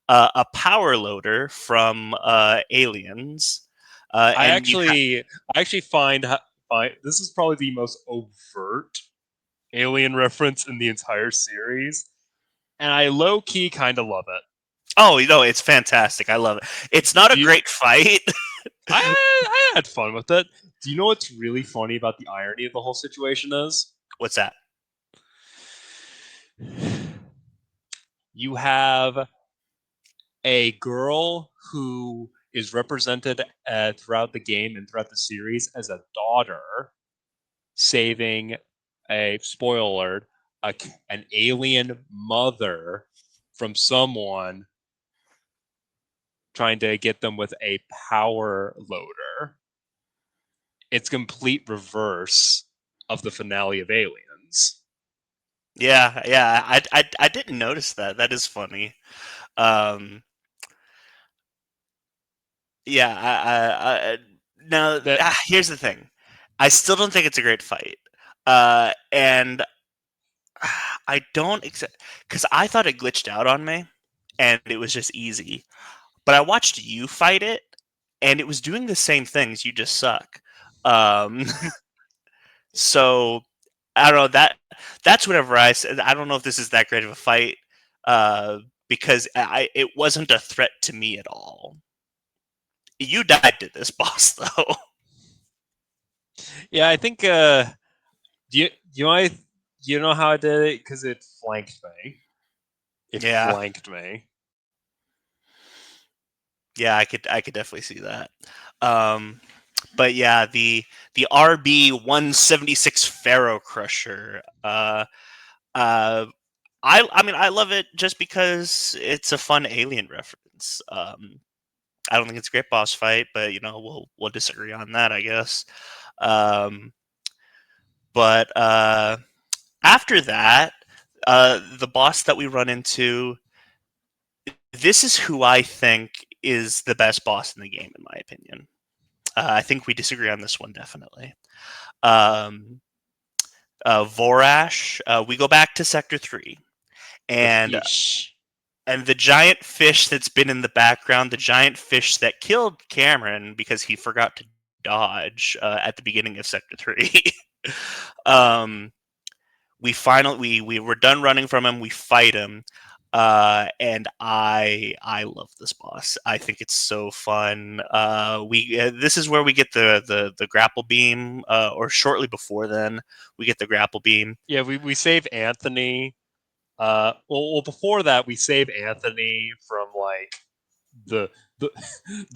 a power loader from Aliens. I And you actually find this is probably the most overt alien reference in the entire series, and I low key kind of love it. Oh, it's fantastic. I love it. It's not a Do you? great fight. I had fun with it. Do you know what's really funny about the irony of the whole situation is? What's that? You have a girl who is represented throughout the game and throughout the series as a daughter saving a spoiler alert, an alien mother from someone trying to get them with a power loader. It's complete reverse of the finale of Aliens. Yeah, yeah. I didn't notice that. That is funny. Um, yeah. Now That here's the thing. I still don't think it's a great fight. And I don't because I thought it glitched out on me, and it was just easy. But I watched you fight it, and it was doing the same things. You just suck. Um, so I don't know that. That's whatever I said. I don't know if this is that great of a fight, because it wasn't a threat to me at all. You died to this boss though. yeah, I think do you know how I did it because it flanked me. It Yeah, flanked me. yeah, I could definitely see that. Um, but yeah, the RB 176 Pharaoh Crusher. Uh, I mean I love it just because it's a fun alien reference. I don't think it's a great boss fight, but we'll disagree on that, I guess. Um, but after that, the boss that we run into, this is who I think is the best boss in the game, in my opinion. I think we disagree on this one definitely. Um, Vorash. We go back to Sector 3, The and fish. the giant fish that's been in the background, the giant fish that killed Cameron because he forgot to dodge at the beginning of Sector 3. um, we were done running from him. We fight him, and I love this boss. I think it's so fun. We This is where we get the grapple beam, or shortly before then we get the grapple beam. Yeah, we save Anthony. Before that, we save Anthony from like the the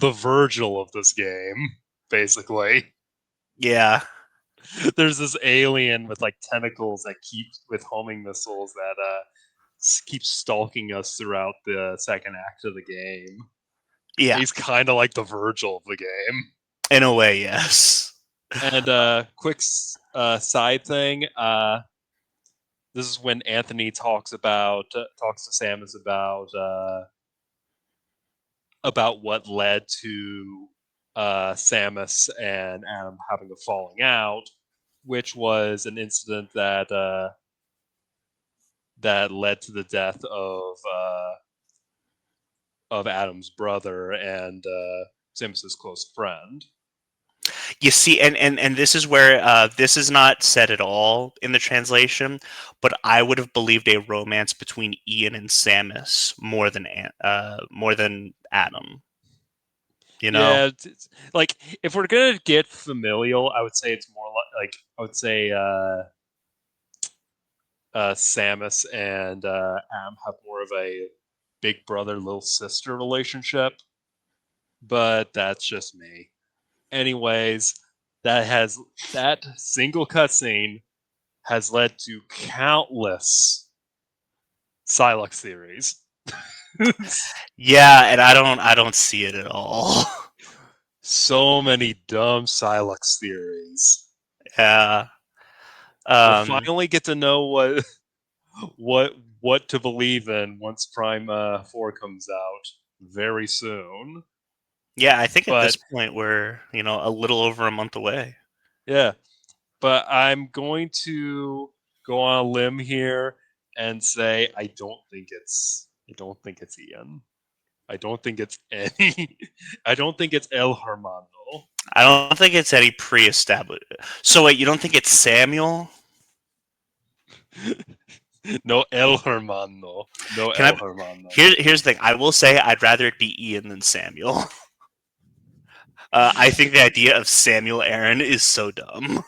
the Virgil of this game, basically. Yeah, There's this alien with like tentacles that keep with homing missiles that keeps stalking us throughout the second act of the game. yeah, He's kind of like the Virgil of the game. in a way, yes. And quick side thing. This is when Anthony talks to Samus about what led to Samus and Adam having a falling out, which was an incident that led to the death of Adam's brother and Samus's close friend. You see, and this is where this is not said at all in the translation, but I would have believed a romance between Ian and Samus more than Adam. You know? Yeah, like if we're gonna get familial, I would say it's more like I would say Samus and Am have more of a big brother little sister relationship, but that's just me. Anyways, that single cutscene has led to countless Silex theories. Yeah, and I don't see it at all. So many dumb Silex theories. Yeah. We'll Um, finally get to know what what to believe in once Prime 4 comes out very soon. yeah, I think at this But point we're a little over a month away. yeah, but I'm going to go on a limb here and say I don't think it's Ian. I don't think it's any. I don't think it's El Hermano. I don't think it's any pre-established. So wait, you don't think it's Samuel? No El Hermano. No Can I? El Hermano. Here's the thing. I will say I'd rather it be Ian than Samuel. I think the idea of Samuel Aaron is so dumb.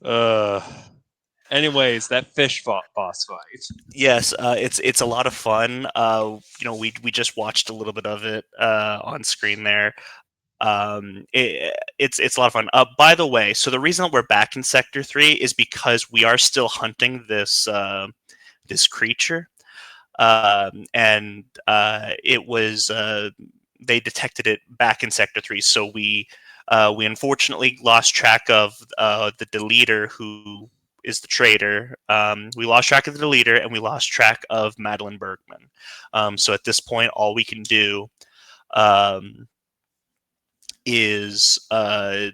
Uh, Anyways, that boss fight. Yes, it's a lot of fun. We just watched a little bit of it on screen there. It's a lot of fun. By the way, so the reason that we're back in Sector 3 is because we are still hunting this creature, and it was they detected it back in Sector 3. So we unfortunately lost track of the deleter who is the traitor. We lost track of the deleter, and we lost track of Madeline Bergman. So at this point, all we can do um, is you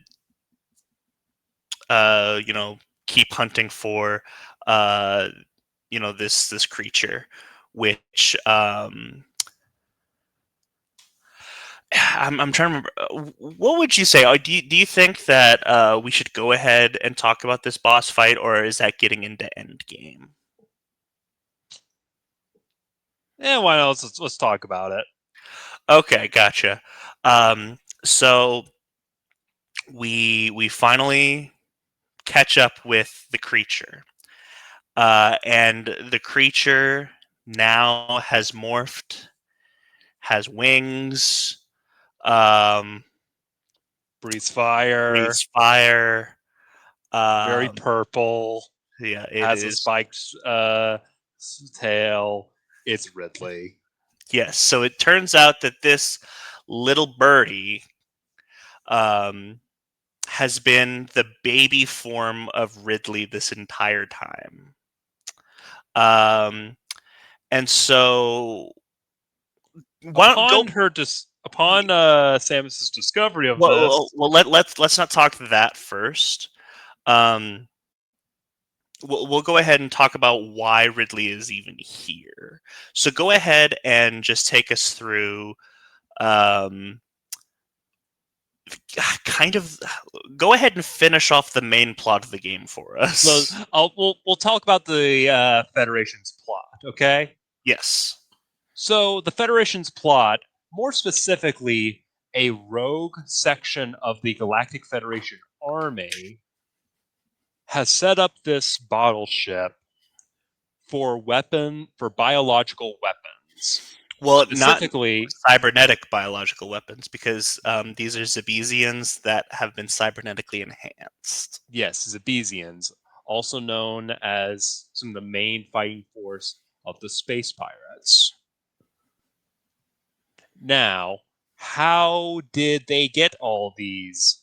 know, keep hunting for uh, this creature, which I'm trying to remember. What would you say? Do you think that we should go ahead and talk about this boss fight, or is that getting into end game? Yeah, why not? Let's talk about it. Okay, gotcha. So we finally catch up with the creature, and the creature now has morphed, has wings, um, Breathes fire, breathes fire. very Um, purple, yeah, it has a is. spiked tail. It's Ridley. Yes. So it turns out that this little birdie um, has been the baby form of Ridley this entire time. Um, and so why don't go? Upon Samus's discovery of Well, this, let's not talk that first. Um, we'll go ahead and talk about why Ridley is even here. So go ahead and just take us through um, kind of go ahead and finish off the main plot of the game for so us. we'll talk about the Federation's plot. Okay, Yes. so the Federation's plot, more specifically, a rogue section of the Galactic Federation army has set up this bottle ship for biological weapons. Well, not Specifically, cybernetic biological weapons, because these are Zebesians that have been cybernetically enhanced. yes, Zebesians, also known as some of the main fighting force of the space pirates. Now, how did they get all these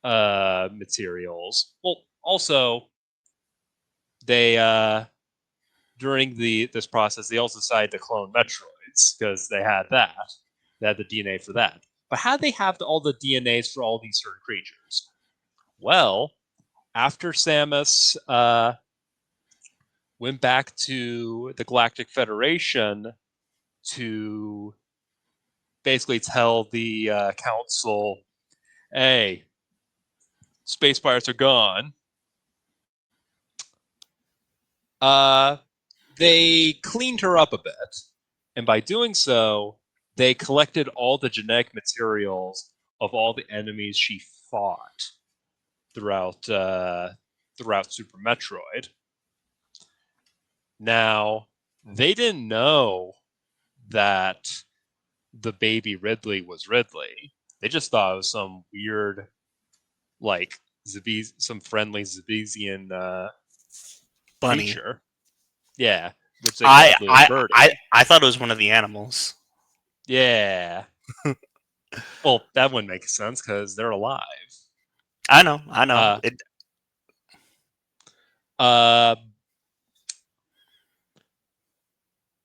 materials? Well, also they during this process they also decided to clone Metroids because they had that. They had the DNA for that. But how did they have all the DNAs for all these certain creatures? Well, after Samus went back to the Galactic Federation to basically tell the council, "Hey, space pirates are gone." Uh, they cleaned her up a bit, and by doing so, they collected all the genetic materials of all the enemies she fought throughout throughout Super Metroid. Now, they didn't know that the baby Ridley was Ridley. They just thought it was some weird, like some friendly Zebesian Bunny. creature. Yeah, which they I called Little I I Birdie. I thought it was one of the animals. Yeah. Well, that wouldn't make sense because they're alive. I know. I know. Uh, uh,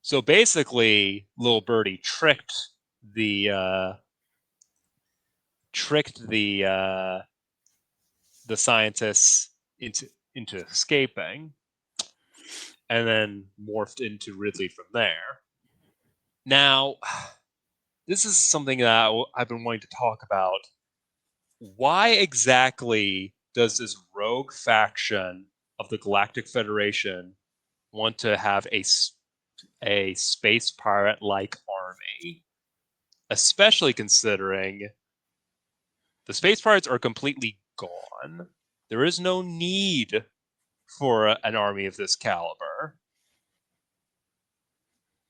so basically, Little Birdie the uh, tricked the scientists into escaping, and then morphed into Ridley from there. Now, this is something that I've been wanting to talk about. Why exactly does this rogue faction of the Galactic Federation want to have a space pirate like army? Especially considering the space pirates are completely gone. There is no need for an army of this caliber.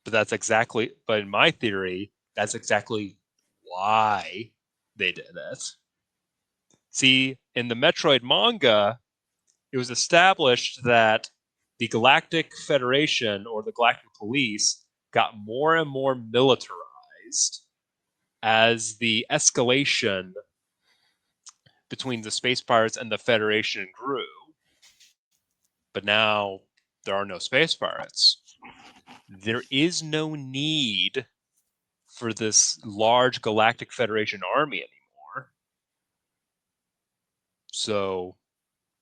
But in my theory, that's exactly why they did it. See, in the Metroid manga, it was established that the Galactic Federation or the Galactic Police got more and more militarized as the escalation between the space pirates and the Federation grew. But now there are no space pirates. There is no need for this large Galactic Federation army anymore. So,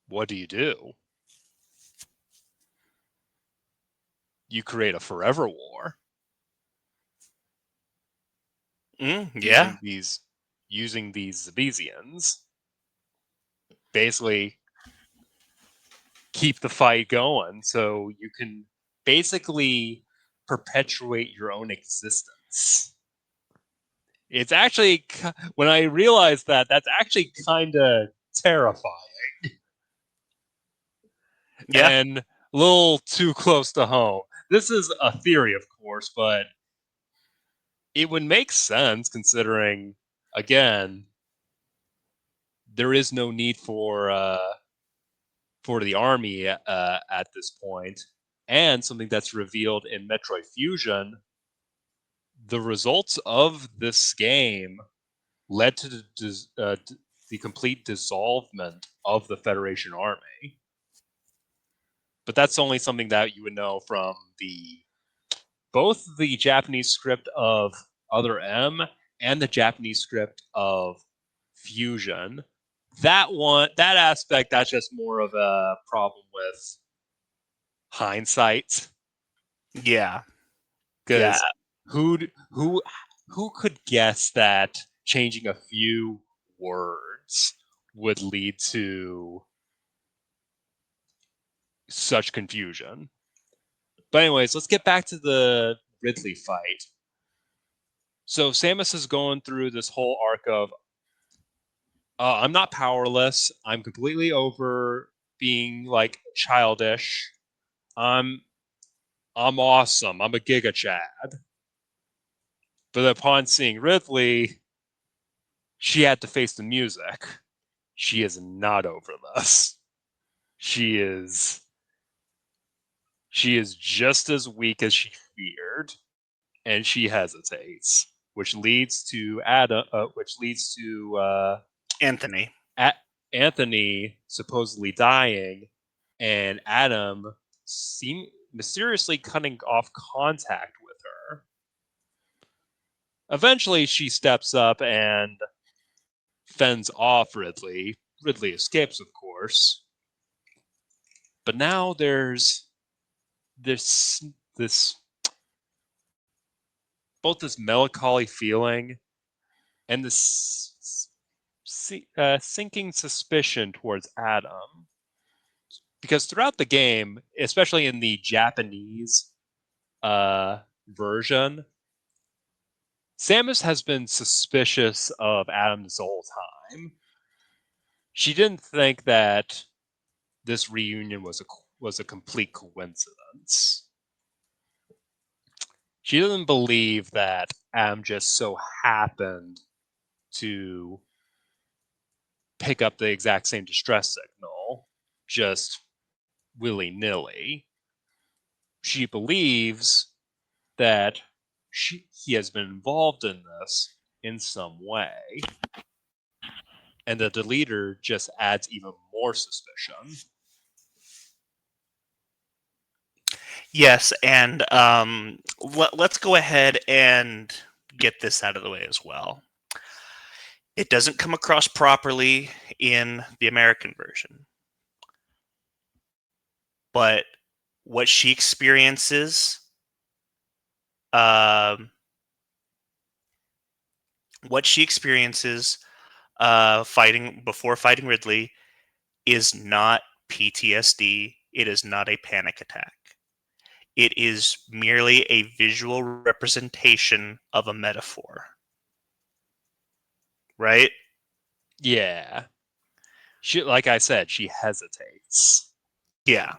what do? You create a forever war Yeah. using these Zabesians. Basically, keep the fight going so you can basically perpetuate your own existence. It's actually, when I realized that, that's actually kind of terrifying Yeah. and a little too close to home. This is a theory, of course, but it would make sense considering, again, there is no need for the army at this point, and something that's revealed in Metroid Fusion. The results of this game led to the complete dissolvement of the Federation army. But that's only something that you would know from the both the Japanese script of Other M and the Japanese script of Fusion. That aspect, that's just more of a problem with hindsight, Yeah. Yeah. because who who who could guess that changing a few words would lead to such confusion? But anyways, let's get back to the Ridley fight. So Samus is going through this whole arc of I'm not powerless. I'm completely over being like childish. I'm I'm awesome. I'm a Giga Chad. But upon seeing Ridley, she had to face the music. She is not over this. She is she is just as weak as she feared, and she hesitates, which leads to Anthony. Anthony supposedly dying, and Adam mysteriously cutting off contact with her. Eventually, she steps up and fends off Ridley. Ridley escapes, of course, but now there's this both this melancholy feeling and this sinking suspicion towards Adam, because throughout the game, especially in the Japanese version, Samus has been suspicious of Adam this whole time. She didn't think that this reunion was a complete coincidence. She doesn't believe that Adam just so happened to pick up the exact same distress signal, just willy nilly. She believes that he has been involved in this in some way, and the deleter just adds even more suspicion. Yes, and let's go ahead and get this out of the way as well. It doesn't come across properly in the American version, but what she experiences, um, what she experiences fighting Ridley is not PTSD. It is not a panic attack. It is merely a visual representation of a metaphor. Right? Yeah. She, like I said, she hesitates. Yeah,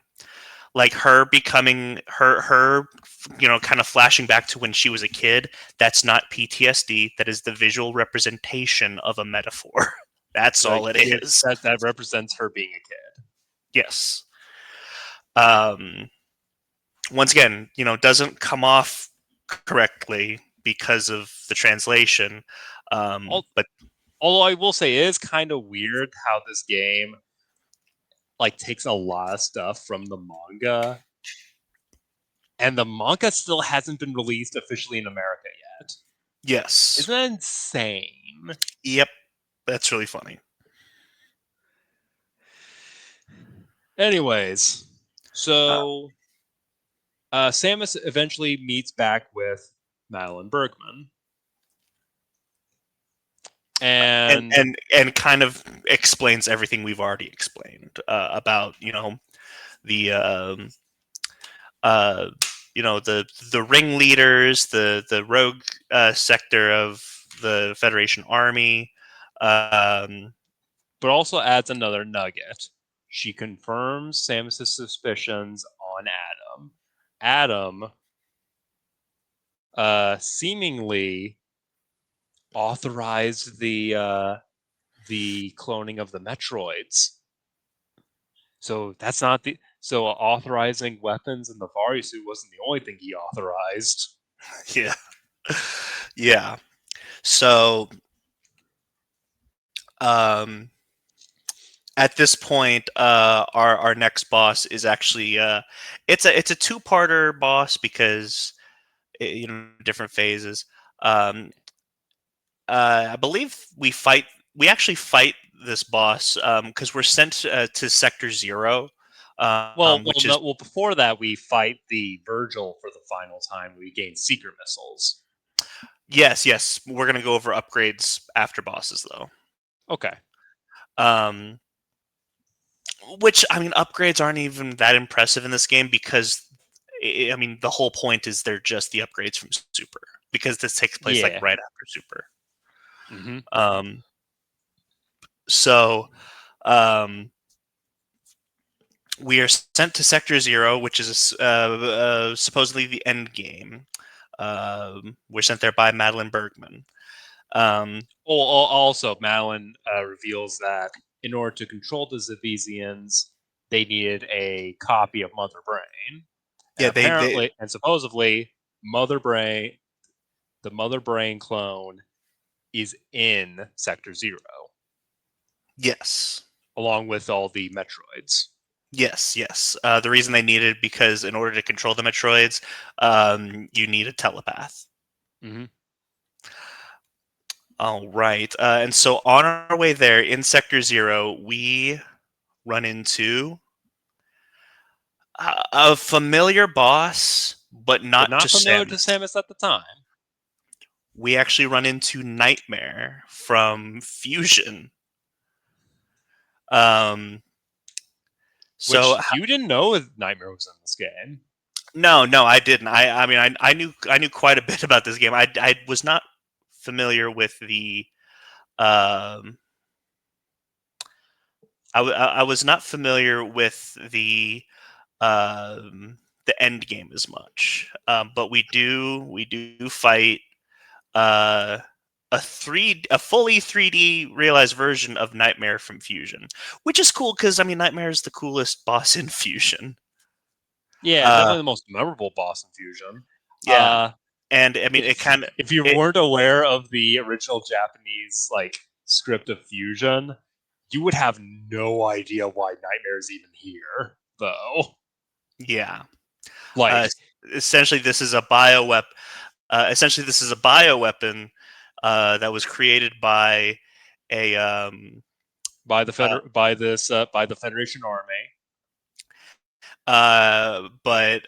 like her becoming her, kind of flashing back to when she was a kid. That's not PTSD. That is the visual representation of a metaphor. That's all Like it yeah, is. that represents her being a kid. Yes. Um, Once again, doesn't come off correctly because of the translation. Al- But Although I will say it is kind of weird how this game like takes a lot of stuff from the manga, and the manga still hasn't been released officially in America yet. yes, Isn't that insane? yep, that's really funny. Anyways, Uh, so Samus eventually meets back with Madeline Bergman, and and and and kind of explains everything we've already explained about the uh, the ringleaders, the rogue sector of the Federation army. Um, but also adds another nugget. She confirms Samus's suspicions on Adam. Adam seemingly authorized the cloning of the Metroids. So that's not the so authorizing weapons in the Vari suit wasn't the only thing he authorized. yeah, yeah. So um, at this point, our next boss is actually it's a two-parter boss because different phases. Um, I believe we actually fight this boss because we're sent to Sector Zero, which is Well, before that, we fight the Virgil for the final time. We gain seeker missiles. yes. We're gonna go over upgrades after bosses though. Okay. Um, which I mean, upgrades aren't even that impressive in this game because I mean the whole point is they're just the upgrades from Super because this takes place like Yeah. right after Super. Mm-hmm. Um, so um, we are sent to Sector Zero, which is supposedly the end game. We're sent there by Madeline Bergman. Um, Also, Malin reveals that in order to control the Zavesians, they needed a copy of Mother Brain, and yeah, they apparently, and supposedly, Mother Brain, the Mother Brain clone, is in Sector Zero, yes, along with all the Metroids. yes. The reason they needed because in order to control the Metroids, you need a telepath. Mm-hmm. All right, and so on our way there in Sector Zero, we run into a familiar boss, but But not to not familiar to Samus. Samus at the time. We actually run into Nightmare from Fusion. Um, so Which you didn't know Nightmare was in this game. no, I didn't. I mean, I knew quite a bit about this game. I was not familiar with the um, I was not familiar with the end game as much. But we do fight uh, a fully 3D realized version of Nightmare from Fusion, which is cool because I mean Nightmare is the coolest boss in Fusion. Yeah, Uh, definitely the most memorable boss in Fusion. yeah, Uh, and I mean it if kind of if you it weren't aware of the original Japanese like script of Fusion, you would have no idea why Nightmare is even here, though. yeah. Uh, Like essentially, this is a bioweapon. Essentially, this is a bioweapon that was created by a uh, by the Federation Army. but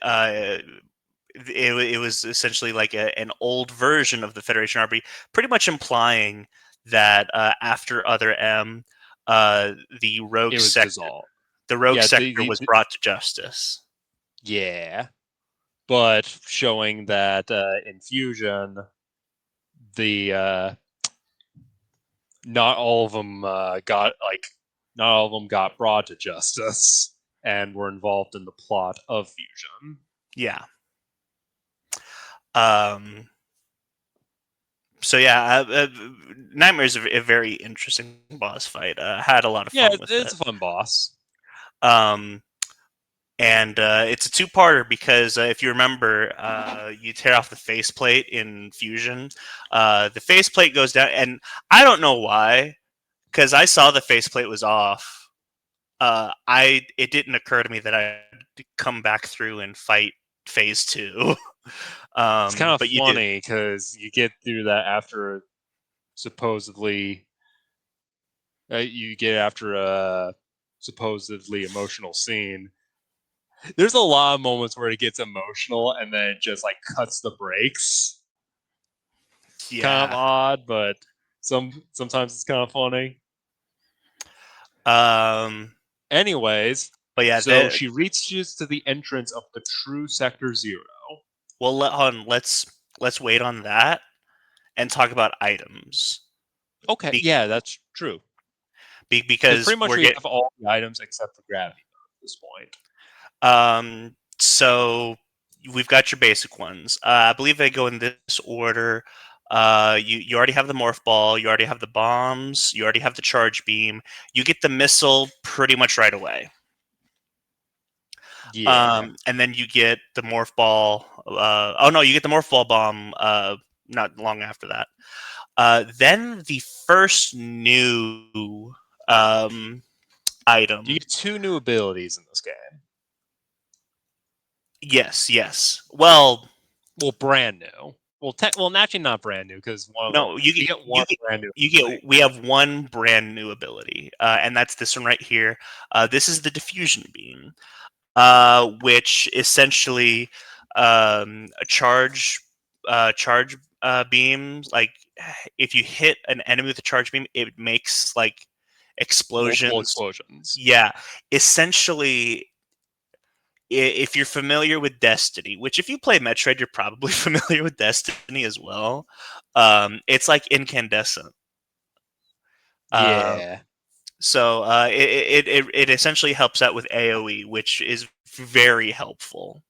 it was essentially like an old version of the Federation Army, pretty much implying that after Other M, uh, the rogue It was sector dissolved. the rogue Yeah, sector was brought to justice. yeah, but showing that in Fusion, the not all of them got brought to justice, and were involved in the plot of Fusion. Yeah. Um, so yeah, Nightmare's a very interesting boss fight. Had a lot of Yeah, fun with it's it. a fun boss. Um, and it's a two-parter because if you remember, you tear off the faceplate in Fusion. The faceplate goes down, and I don't know why, because I saw the faceplate was off. I it didn't occur to me that I'd come back through and fight phase two. It's kind of But you do. funny because you get through that after supposedly you get after a supposedly emotional scene. There's a lot of moments where it gets emotional and then it just like cuts the brakes. Kind of Yeah. odd, but sometimes it's kind of funny. Um, Anyways, but yeah, so she reaches to the entrance of the true Sector Zero. well, hold on. Let's wait on that and talk about items. Okay, Be, yeah, that's true. Because because pretty much we're we get have all the items except for gravity at this point. so we've got your basic ones. I believe they go in this order. You already have the morph ball. You already have the bombs. You already have the charge beam. You get the missile pretty much right away. Yeah. And then you get the morph ball. Oh no, you get the morph ball bomb. Not long after that. Then the first new You item. get two new abilities in this game. Yes, yes. Well, Well, brand new. Well, actually not brand new because one of them no, you get you get you one get brand new you ability. get. We have one brand new ability, and that's this one right here. This is the diffusion beam, which essentially a charge beams. Like if you hit an enemy with a charge beam, it makes like Multiple explosions. explosions. Yeah, essentially, if you're familiar with Destiny, which if you play Metroid, you're probably familiar with Destiny as well. It's like incandescent. Uh, Yeah. so it essentially helps out with AOE, which is very helpful.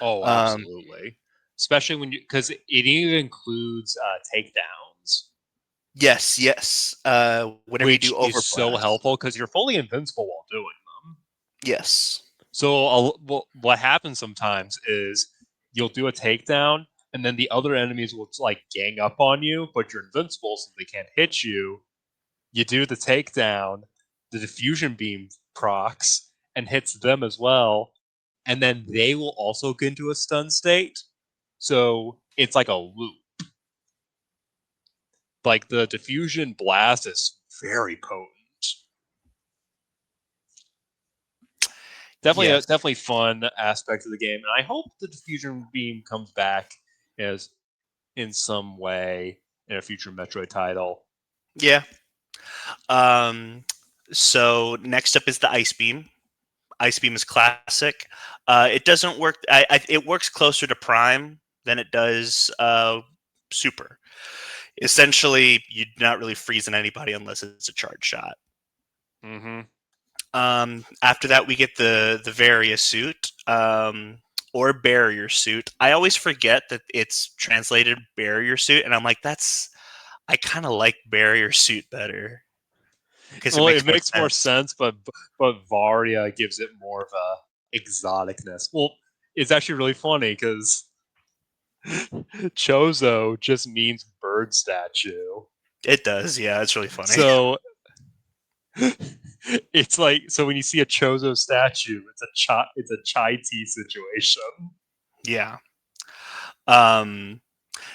Oh, Um, absolutely. Especially when you because it even includes takedowns, yes, yes. Whenever you do which is so overblast, helpful because you're fully invincible while doing them. yes, So what happens sometimes is you'll do a takedown, and then the other enemies will like gang up on you, but you're invincible, so they can't hit you. You do the takedown, the diffusion beam procs and hits them as well, and then they will also get into a stun state. So it's like a loop. Like the diffusion blast is very potent. yes, Definitely fun aspect of the game, and I hope the diffusion beam comes back as in some way in a future Metroid title. yeah. Um, so next up is the ice beam. Ice beam is classic. It doesn't work. It works closer to Prime than it does Super. Essentially, you're not really freezing anybody unless it's a charge shot. Mm-hmm. After that, we get the Varia suit or barrier suit. I always forget that it's translated barrier suit, and I'm like, that's I kind of like barrier suit better because it Well, makes it more makes more sense. sense, but Varia gives it more of a exoticness. Well, it's actually really funny because Chozo just means bird statue. It does, yeah. It's really funny. So it's like so when you see a Chozo statue, it's a chai tea situation. Yeah. Um,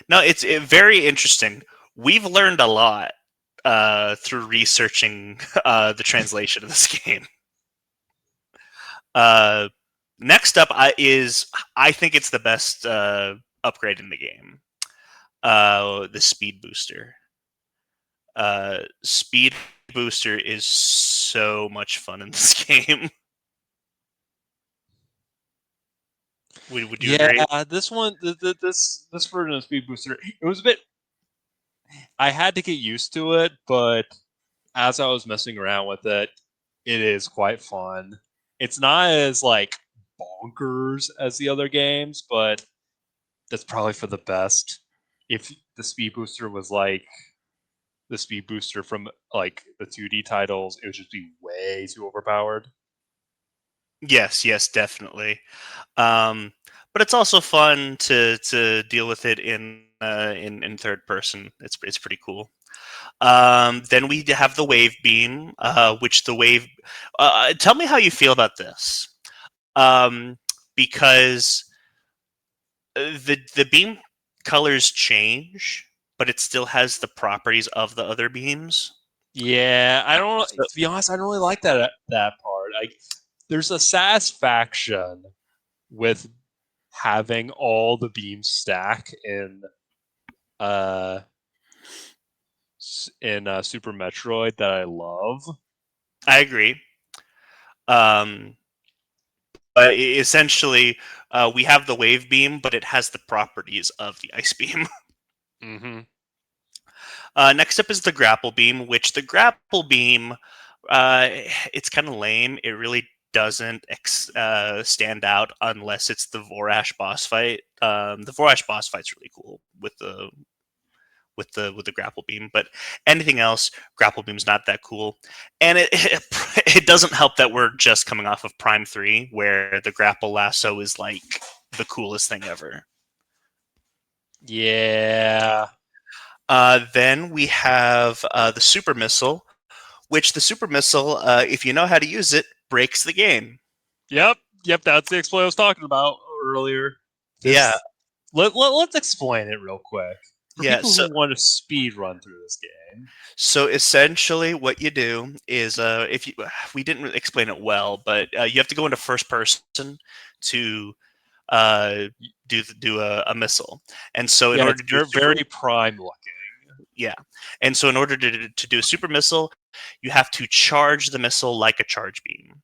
no, it's very interesting. We've learned a lot through researching the translation of this game. Uh, next up is I think it's the best upgrade in the game. The speed booster. Speed booster is so much fun in this game. Would you Yeah, agree? this one, this version of Speed Booster, it was a bit. I had to get used to it, but as I was messing around with it, it is quite fun. It's not as like bonkers as the other games, but that's probably for the best. If the speed booster was like the speed booster from like the 2D titles, it would just be way too overpowered. Yes, yes, definitely. Um, but it's also fun to deal with it in third person. It's pretty cool. Then we have the wave beam, which the wave. Tell me how you feel about this, um, because the beam colors change, but it still has the properties of the other beams. Yeah, I don't. So To be honest, I don't really like that part. Like, there's a satisfaction with having all the beams stack uh in Super Metroid that I love. I agree. Um, but essentially, we have the wave beam, but it has the properties of the ice beam. Mm-hmm. Next up is the grapple beam, which the grapple beam, uh, it's kind of lame. It really doesn't stand out unless it's the Vorash boss fight. The Vorash boss fight's really cool with the grapple beam, but anything else, grapple beam's not that cool. And it doesn't help that we're just coming off of Prime 3, where the grapple lasso is like the coolest thing ever. Yeah. Then we have the super missile, which the super missile, if you know how to use it, breaks the game. Yep. Yep. That's the exploit I was talking about earlier. Yeah, This let's explain it real quick for yeah. people So who want to speed run through this game. so essentially, what you do is, if you we didn't really explain it well, but you have to go into first person to uh, do a missile, and so in Yeah, order it's to do a very, super very prime looking. yeah, and so in order to do a super missile, you have to charge the missile like a charge beam.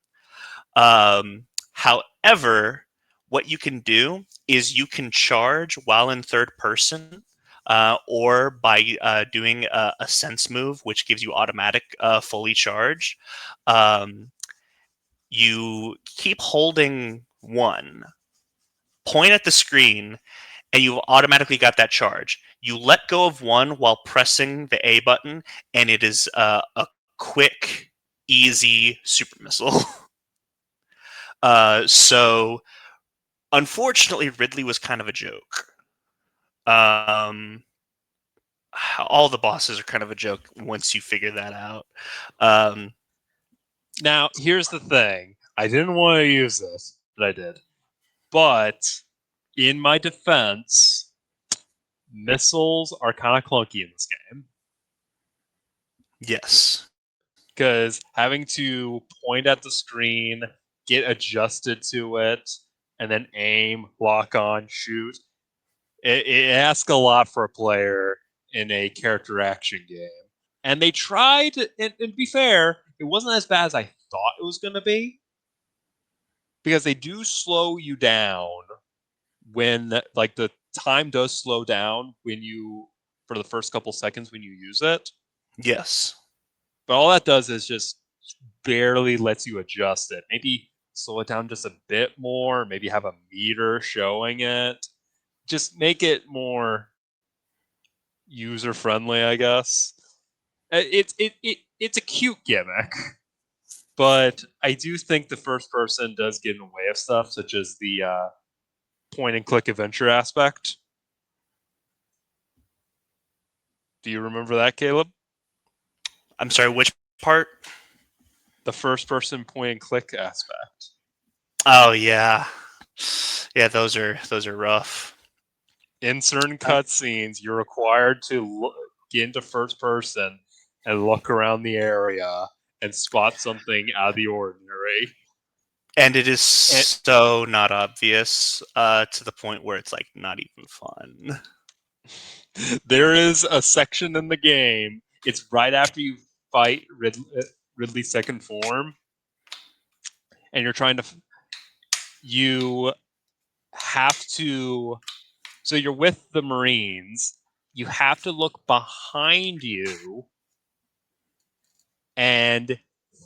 However, what you can do is you can charge while in third person, or by doing a sense move, which gives you automatic fully charge. Um, you keep holding one, point at the screen, and you've automatically got that charge. You let go of one while pressing the A button, and it is a quick, easy super missile. So unfortunately, Ridley was kind of a joke. Um, all the bosses are kind of a joke once you figure that out. Um, Now, here's the thing. I didn't want to use this, but I did. But in my defense, missiles are kind of clunky in this game yes, because having to point at the screen, get adjusted to it, and then aim, lock on, shoot. It asks a lot for a player in a character action game. And they tried, and to be fair, it wasn't as bad as I thought it was going to be because they do slow you down when, like, the time does slow down when you, for the first couple seconds when you use it. yes, But all that does is just barely lets you adjust it. Maybe slow it down just a bit more, maybe have a meter showing it. Just make it more user friendly, I guess. It's a cute gimmick, but I do think the first person does get in the way of stuff, such as the point and click adventure aspect. Do you remember that, Caleb? I'm sorry. Which part? The first person point and click aspect. Oh yeah, yeah. Those are rough. In certain Uh, cutscenes, you're required to get into first person and look around the area and spot something out of the ordinary. and it is And so not obvious, to the point where it's like not even fun. there is a section in the game. It's right after you fight Ridley's second form, and you're trying to. You have to. So you're with the Marines. You have to look behind you and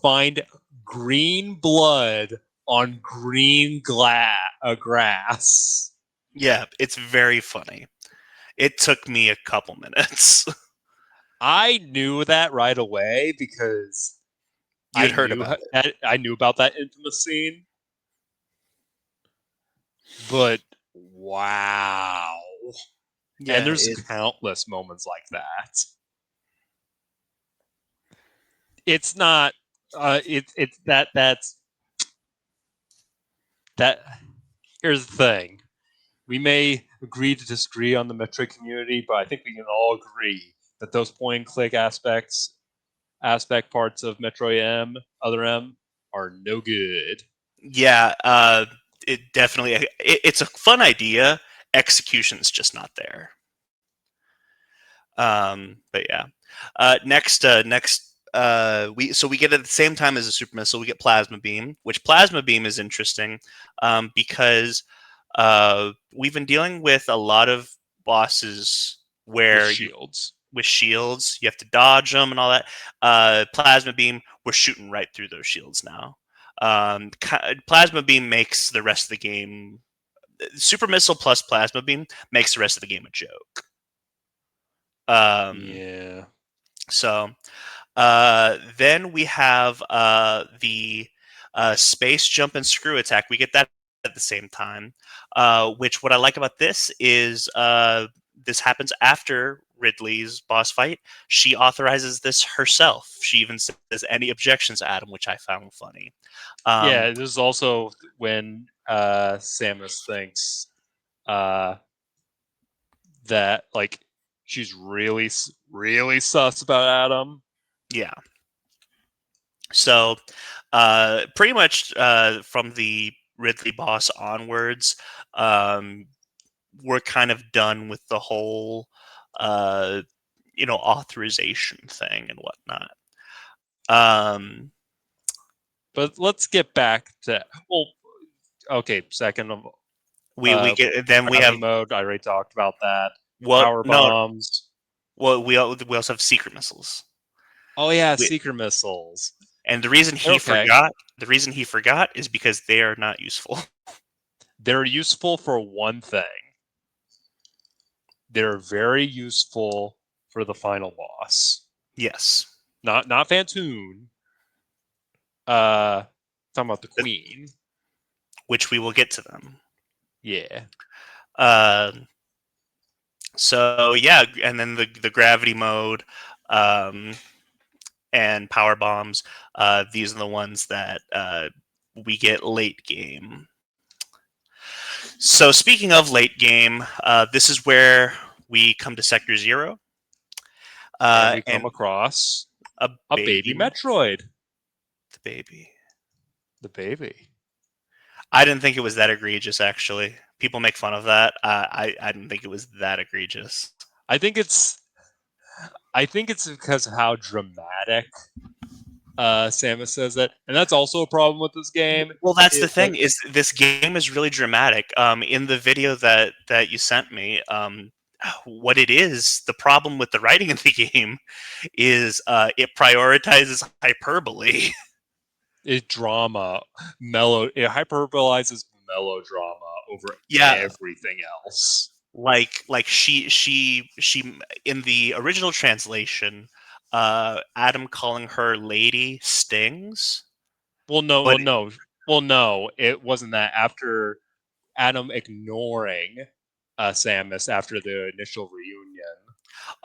find green blood on green grass. Yeah, it's very funny. It took me a couple minutes. I knew that right away because You'd heard about it. I knew about that infamous scene. But wow. And Yeah, there's it. countless moments like that. It's not it's that's that here's the thing. We may agree to disagree on the Metroid community, but I think we can all agree that those point and click aspect parts of Metroid Other M, are no good. Yeah, it definitely. It's a fun idea. Execution's just not there. But yeah. We get at the same time as a super missile, we get plasma beam, which plasma beam is interesting because we've been dealing with a lot of bosses With where you shields. with shields you have to dodge them and all that. Plasma beam, we're shooting right through those shields now. Plasma beam makes the rest of the game. Super missile plus plasma beam makes the rest of the game a joke. Um, Yeah. so then we have the space jump and screw attack. We get that at the same time. Which what I like about this is this happens after Ridley's boss fight. She authorizes this herself. She even says any objections, Adam, which I found funny. Yeah, this is also when Samus thinks uh, that like she's really sus about Adam. Yeah. So, pretty much from the Ridley boss onwards, um, we're kind of done with the whole, uh, authorization thing and whatnot. Um, But let's get back to okay, second of we get then we have gravity mode. I already talked about that. well Power no bombs. well we also have secret missiles. Oh yeah, We, seeker missiles. and They're okay. the reason he forgot is because they are not useful. They're useful for one thing. They're very useful for the final boss. Yes, Not Fantoon. Uh, talking about the queen. which we will get to them. Yeah. Uh, so yeah, and then the gravity mode um, and power bombs. These are the ones that we get late game. So speaking of late game, this is where we come to Sector Zero And we come and across a a baby baby, Metroid. the baby. The baby. I didn't think it was that egregious. Actually, people make fun of that. I didn't think it was that egregious. I think it's because of how dramatic Samus says it, and that's also a problem with this game. Well, that's the It like thing is this game is really dramatic. In the video that you sent me, what it is, the problem with the writing in the game is it prioritizes hyperbole. it drama mellow. It hyperbolizes melodrama over Yeah, everything else. like she in the original translation, Adam calling her lady stings, Well, no, but no. It wasn't that. After Adam ignoring Samus after the initial reunion,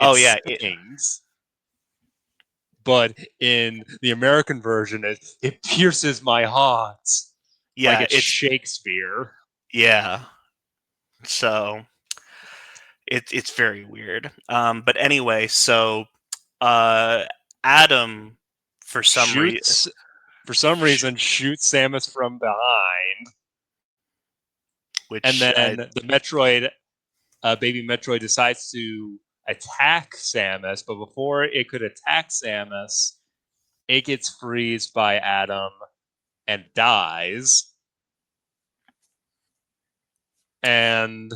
it oh yeah, stings. But in the American version, it pierces my heart like yeah, it's Shakespeare. yeah. So it's very weird. But anyway, so uh, Adam, for some reason, Shoots for some reason shoots Samus from behind, and which then the Metroid, baby Metroid, decides to attack Samus. But before it could attack Samus, it gets freezed by Adam and dies. And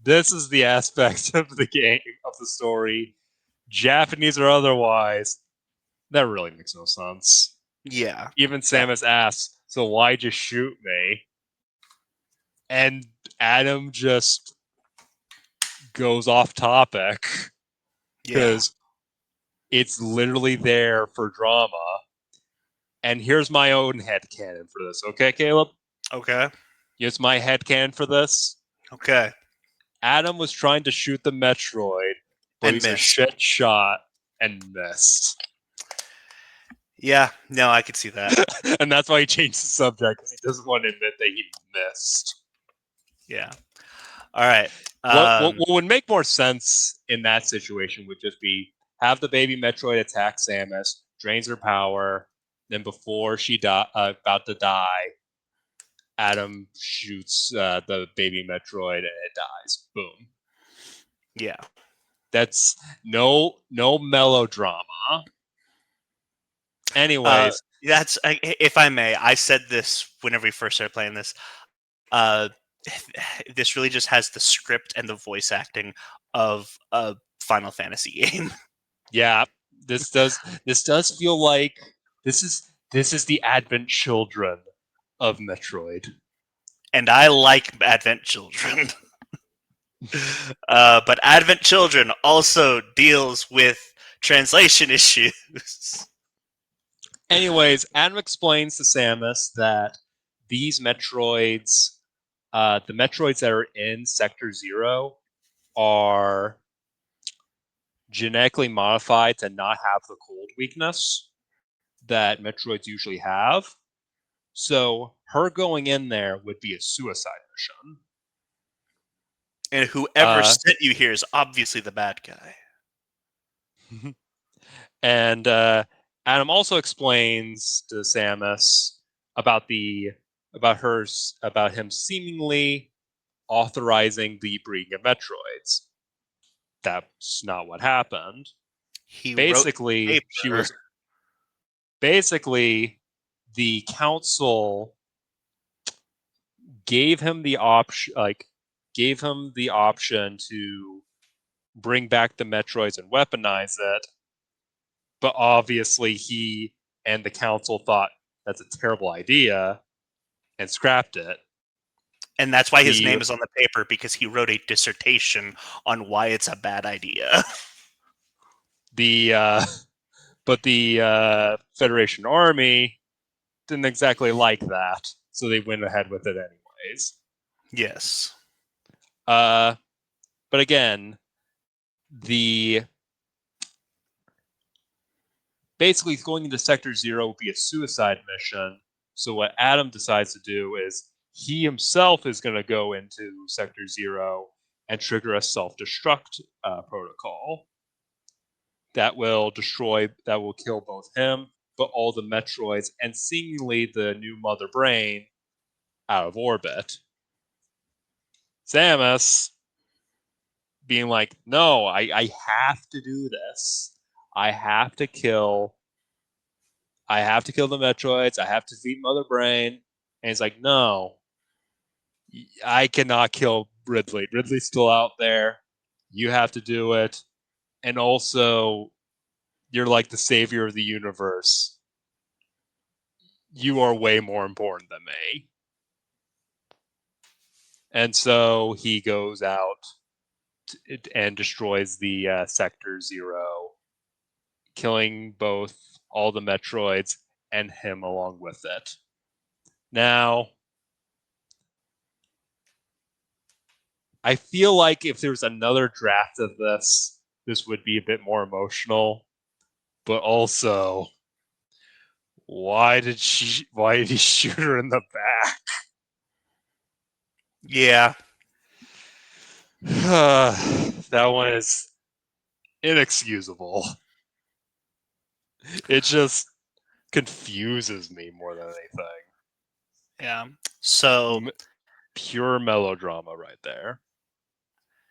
this is the aspect of the game, of the story, Japanese or otherwise, that really makes no sense. yeah, Even yeah, Samus asks, so why just shoot me? And Adam just goes off topic Yeah. because it's literally there for drama. And here's my own headcanon for this, okay, Caleb? Okay. Here's my headcanon for this. Okay. Adam was trying to shoot the Metroid, but And he's a missed. shit shot and missed. Yeah. No, I could see that. And that's why he changed the subject, because he doesn't want to admit that he missed. Yeah. All right. What would make more sense in that situation would just be have the baby Metroid attack Samus, drains her power, then before she about to die, Adam shoots the baby Metroid and it dies. Boom. Yeah. That's no melodrama. Anyways, That's if I may. I said this whenever we first started playing this. Uh, this really just has the script and the voice acting of a Final Fantasy game, yeah, this does feel like this is the Advent Children of Metroid. and I like Advent Children. But Advent Children also deals with translation issues. Anyways, Adam explains to Samus that these Metroids, the Metroids that are in Sector Zero, are genetically modified to not have the cold weakness that Metroids usually have. So her going in there would be a suicide mission. And whoever Uh, sent you here is obviously the bad guy. and Adam also explains to Samus about the about him seemingly authorizing the breeding of Metroids. That's not what happened. He wrote Basically, paper. the council gave him the option to bring back the Metroids and weaponize it, but obviously he and the council thought that's a terrible idea and scrapped it. And that's why his The name is on the paper, because he wrote a dissertation on why it's a bad idea. the but the Federation Army didn't exactly like that, so they went ahead with it anyways. Yes. Uh, but again, the basically going into Sector Zero would be a suicide mission. So what Adam decides to do is he himself is going to go into Sector Zero and trigger a self-destruct protocol that will kill both him, but all the Metroids and seemingly the new Mother Brain out of orbit. Samus being like, no, I have to do this. I have to kill the Metroids. I have to defeat Mother Brain. And he's like, no, I cannot kill Ridley. Ridley's still out there. You have to do it. And also, you're like the savior of the universe. You are way more important than me. And so he goes out and destroys the Sector Zero, killing both all the Metroids and him along with it. Now, I feel like if there's another draft of this would be a bit more emotional. But also, why did he shoot her in the back? Yeah. That one is inexcusable. It just confuses me more than anything. Yeah. So Pure melodrama right there.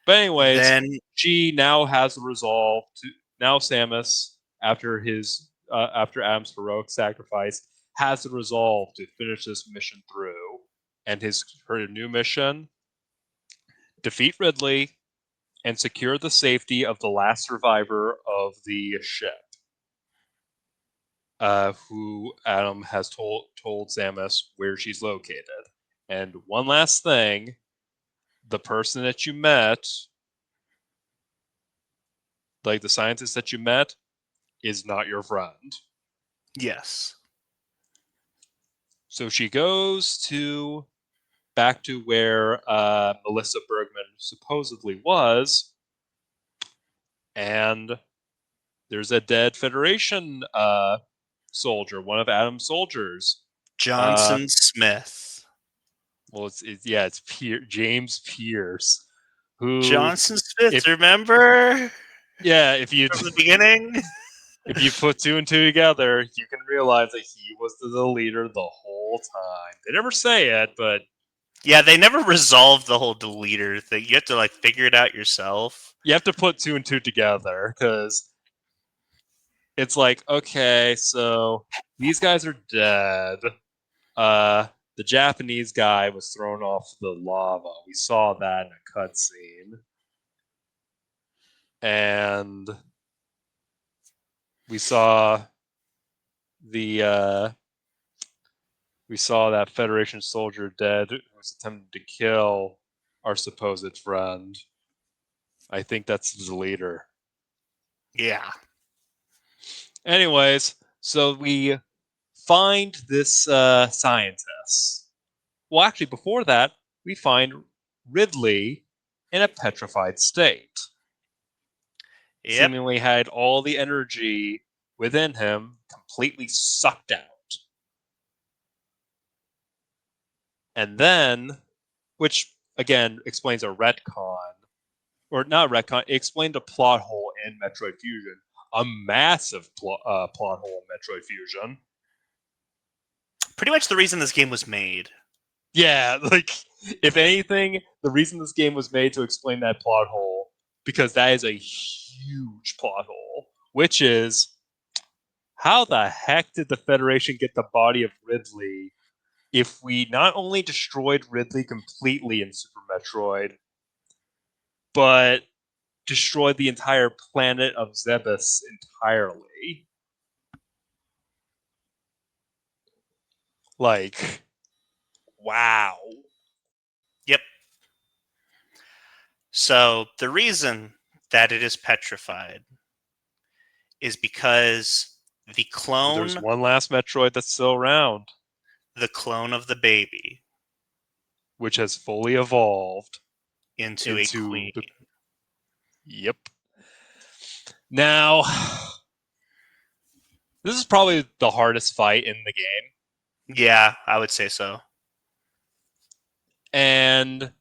But anyways, then, she now has the resolve to now Samus after Adam's heroic sacrifice has the resolve to finish this mission through, and her new mission: defeat Ridley and secure the safety of the last survivor of the ship. who Adam has told Samus where she's located. And one last thing, the person that you met, like the scientist that you met, is not your friend. Yes. So she goes to back to where Melissa Bergman supposedly was, and there's a dead Federation soldier, one of Adam's soldiers. Johnson Smith. Well, it's James Pierce, who, Johnson Smith, if remember yeah, if you from the beginning? if you put two and two together, you can realize that he was the leader the whole time. They never say it, but Yeah, they never resolved the whole deleter thing. You have to like figure it out yourself. you have to put two and two together because it's like, okay, so these guys are dead. Uh, the Japanese guy was thrown off the lava. We saw that in a cutscene, and we saw the we saw that Federation soldier dead who was attempting to kill our supposed friend. I think that's the leader. Yeah. Anyways, so we find this scientist. Well, actually, before that, we find Ridley in a petrified state. Yep. Seemingly had all the energy within him completely sucked out. And then, which again explains a retcon, or not a retcon, it explained a plot hole in Metroid Fusion, a massive plot hole in Metroid Fusion. Pretty much the reason this game was made. Yeah, like, if anything, the reason this game was made to explain that plot hole, because that is a huge plot hole, which is how the heck did the Federation get the body of Ridley if we not only destroyed Ridley completely in Super Metroid, but destroyed the entire planet of Zebes entirely? Like, wow. Yep. So the reason that it is petrified is because There's one last Metroid that's still around, the clone of the baby, which has fully evolved into a into queen. the. Yep. Now, this is probably the hardest fight in the game. Yeah, I would say so. And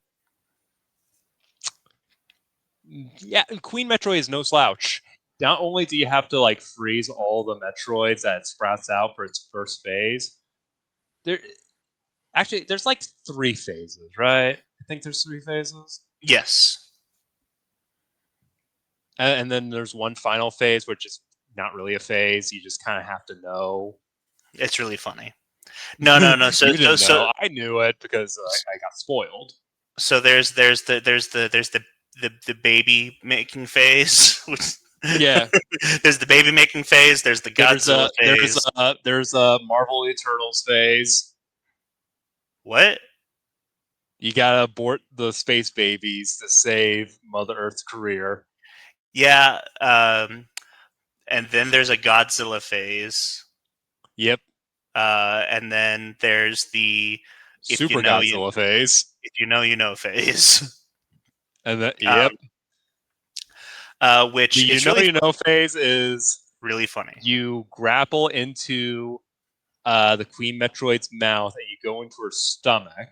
yeah, Queen Metroid is no slouch. Not only do you have to like freeze all the Metroids that it sprouts out for its first phase, there actually there's like 3 phases, right? I think there's 3 phases. Yes. And then there's one final phase, which is not really a phase. You just kind of have to know. It's really funny. No. You didn't know. I knew it because I got spoiled. So there's the baby making phase. Yeah, There's the baby making phase. There's the there's Godzilla a phase. there's a Marvel Eternals phase. What? You gotta abort the space babies to save Mother Earth's career. Yeah. And then there's a Godzilla phase. Yep. And then there's the if you Super know Godzilla phase. you know phase. And then Um, yep. The which is really you know phase is really funny. you grapple into the Queen Metroid's mouth and you go into her stomach,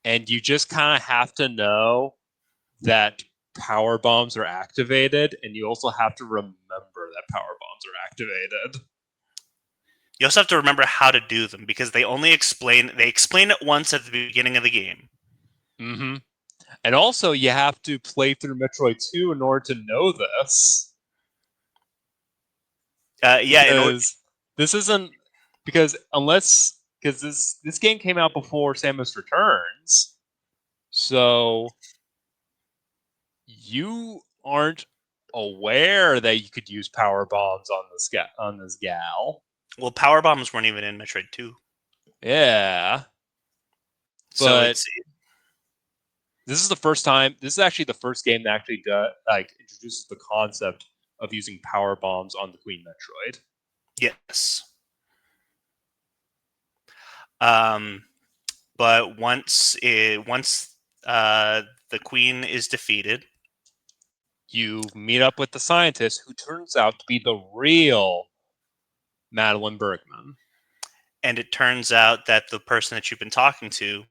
and you just kind of have to know that power bombs are activated, and you also have to remember that power bombs are activated. You also have to remember how to do them because they explain it once at the beginning of the game. Mm-hmm. And also, you have to play through Metroid 2 in order to know this. Yeah, This isn't because this game came out before Samus Returns, so you aren't aware that you could use power bombs on this gal. Well, power bombs weren't even in Metroid 2. Yeah, So but it's this is the first time. This is actually the first game that actually introduces the concept of using power bombs on the Queen Metroid. yes. Um, but once the queen is defeated, You meet up with the scientist who turns out to be the real Madeline Bergman. and it turns out that the person that you've been talking to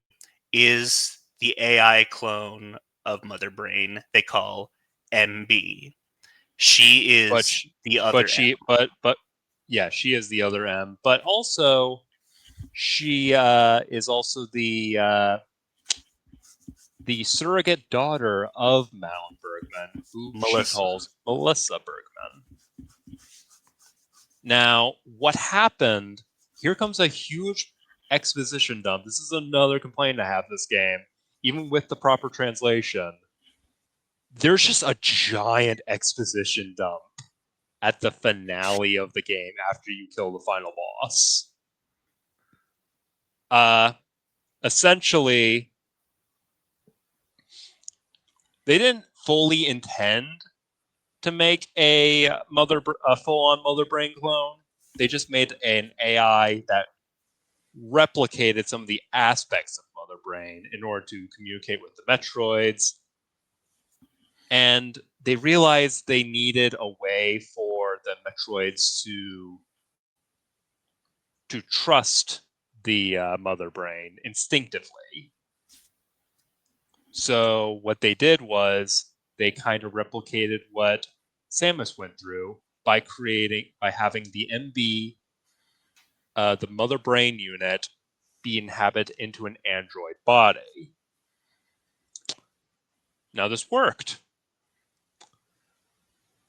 is the AI clone of Mother Brain they call MB. She But is she, the but other M. she but yeah, she is the other M. But also she is also the surrogate daughter of Madeline Bergman, who she Melissa. calls Melissa Bergman. Now, what happened? Here comes a huge exposition dump. This is another complaint I have this game, even with the proper translation. There's just a giant exposition dump at the finale of the game after you kill the final boss. Uh, Essentially, they didn't fully intend to make a full-on Mother Brain clone. They just made an AI that replicated some of the aspects of Mother Brain in order to communicate with the Metroids. And they realized they needed a way for the Metroids to trust the Mother Brain instinctively. So what they did was they kind of replicated what Samus went through by having the MB, the Mother Brain unit, be inhabited into an android body. Now this worked,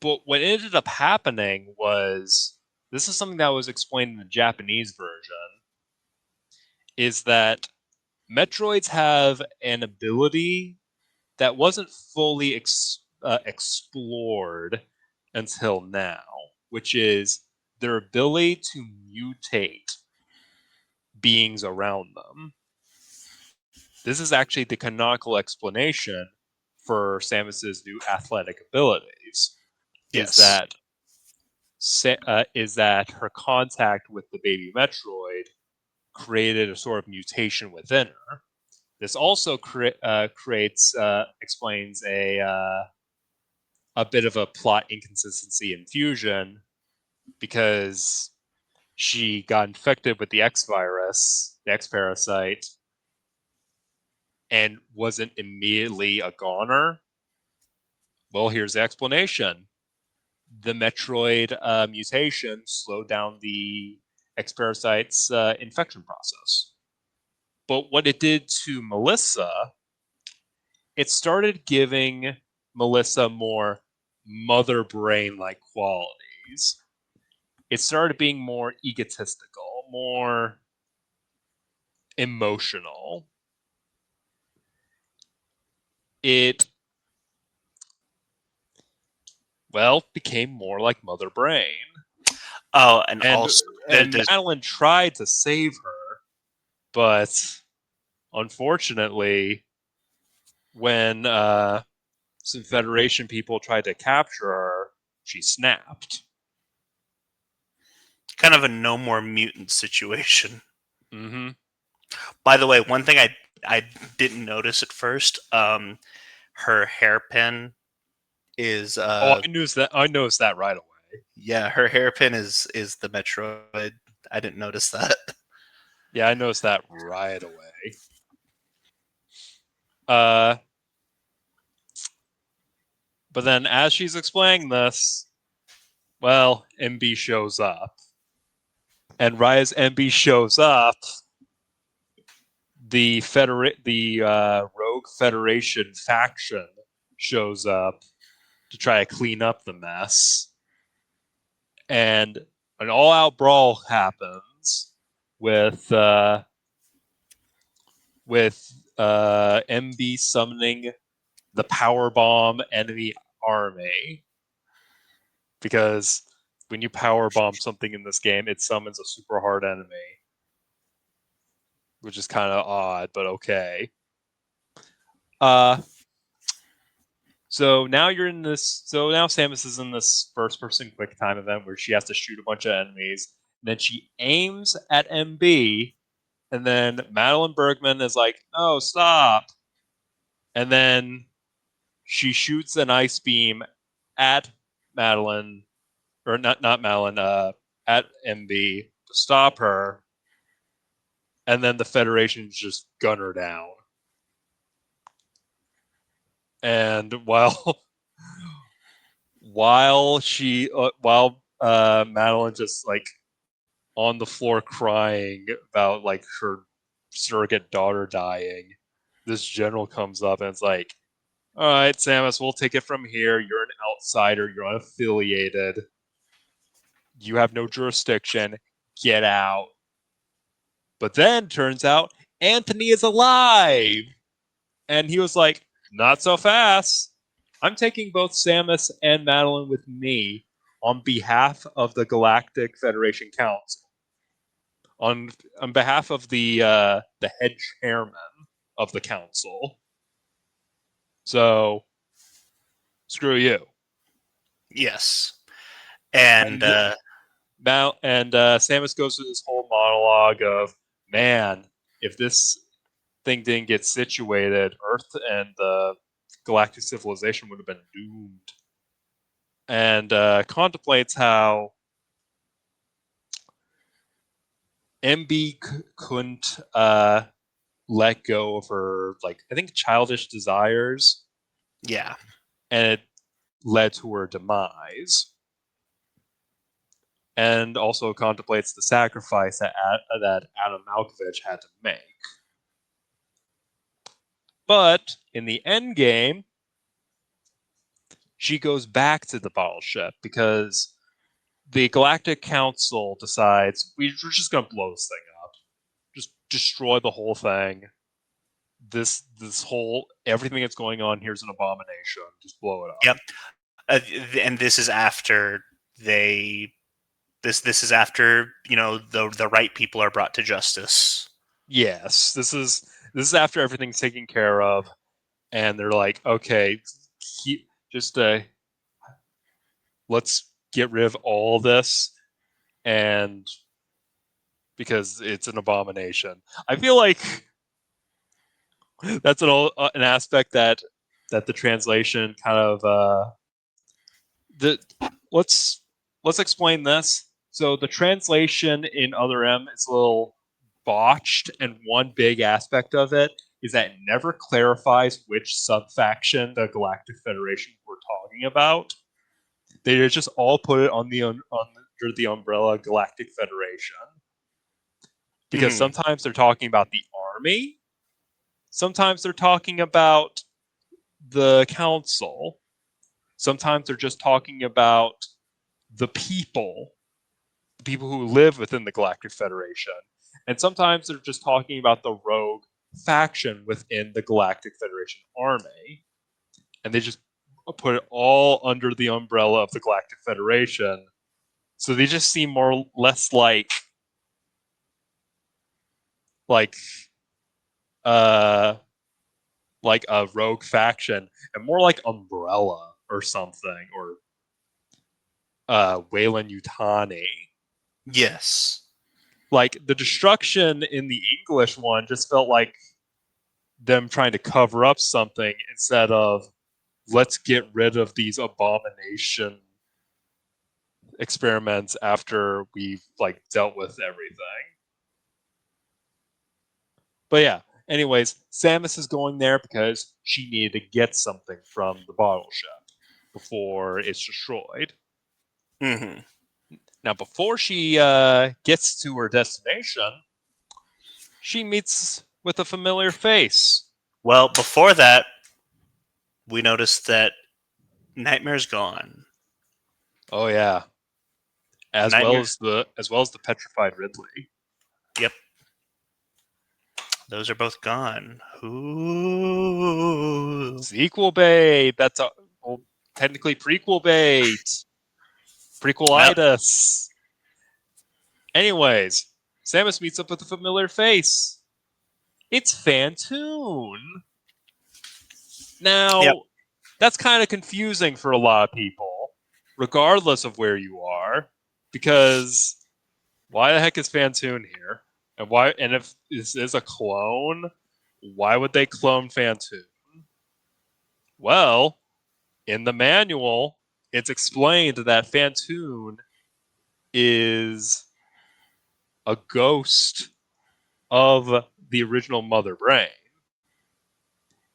but what ended up happening was this is something that was explained in the Japanese version is that Metroids have an ability that wasn't fully explored until now, which is their ability to mutate beings around them. This is actually the canonical explanation for Samus's new athletic abilities. Is Yes. that her contact with the baby Metroid created a sort of mutation within her. This also explains a bit of a plot inconsistency in Fusion because she got infected with the X virus, the X parasite, and wasn't immediately a goner. Well, here's the explanation. The Metroid mutation slowed down the X parasite's infection process. But what it did to Melissa, it started giving Melissa more mother brain like qualities. It started being more egotistical, more emotional. It, well, became more like Mother Brain. Oh, and And also and there's Madeline tried to save her, but unfortunately, when some Federation people tried to capture her, she snapped. kind of a no more mutant situation. Mm-hmm. By the way, one thing I didn't notice at first, her hairpin is Oh, I noticed that right away. yeah, her hairpin is the Metroid. I didn't notice that. Yeah, I noticed that right away. Uh, but then as she's explaining this, well, MB shows up, and right as MB shows up, the Rogue Federation faction shows up to try to clean up the mess, and an all-out brawl happens with uh, with MB summoning the power bomb enemy army, because when you power bomb something in this game, it summons a super hard enemy, which is kind of odd, but okay. Uh, so now you're in this. So now Samus is in this first-person quick time event where she has to shoot a bunch of enemies. And then she aims at MB, and then Madeline Bergman is like, "No, stop!" And then she shoots an ice beam at Madeline, or not Madeline, at MB to stop her. And then the Federation just gun her down. And while Madeline just like on the floor crying about like her surrogate daughter dying, this general comes up and it's like, "All right, Samus, we'll take it from here. You're an outsider. You're unaffiliated. You have no jurisdiction. Get out." But then turns out Anthony is alive, and he was like, "Not so fast. I'm taking both Samus and Madeline with me on behalf of the Galactic Federation Council, on on behalf of the head chairman of the council. So screw you." Yes. And And Samus goes through this whole monologue of, "Man, if this thing didn't get situated, Earth and the galactic civilization would have been doomed." And contemplates how MB couldn't let go of her, like, I think, childish desires, yeah. and it led to her demise. And also contemplates the sacrifice that Adam Malkovich had to make. But in the end game, she goes back to the bottle ship because the Galactic Council decides we're just going to blow this thing up, just destroy the whole thing. This whole everything that's going on here is an abomination. Just blow it up. Yep. And this is after they this is after, the right people are brought to justice. Yes, this is after everything's taken care of, and they're like, okay, just let's get rid of all this, and because it's an abomination. I feel like that's an aspect that the translation kind of the let's let's explain this. So the translation in Other M is a little botched, and one big aspect of it is that it never clarifies which subfaction the Galactic Federation we're talking about. They just all put it under the umbrella Galactic Federation, because Mhm. sometimes they're talking about the army, sometimes they're talking about the council, sometimes they're just talking about the people who live within the Galactic Federation, and sometimes they're just talking about the rogue faction within the Galactic Federation army, and they just put it all under the umbrella of the Galactic Federation. So they just seem more less like uh like a rogue faction, and more like Umbrella or something, or Wayland Utani. Yes. Like the destruction in the English one just felt like them trying to cover up something instead of let's get rid of these abomination experiments after we've like dealt with everything. But yeah, anyways, Samus is going there because she needed to get something from the bottle ship before it's destroyed. Hmm. Now, before she gets to her destination, she meets with a familiar face. Well, before that, we noticed that Nightmare's gone. Oh yeah, Nightmare. as well as the petrified Ridley. Yep. Those are both gone. Ooh. Sequel bait. That's a well, technically prequel bait. Well, Prequelitis. Anyways, Samus meets up with a familiar face. It's Fantoon. yep, Now, that's kind of confusing for a lot of people, regardless of where you are, because why the heck is Fantoon here? And why? And if this is a clone, why would they clone Fantoon? Well, in the manual, it's explained that Fantoon is a ghost of the original Mother Brain.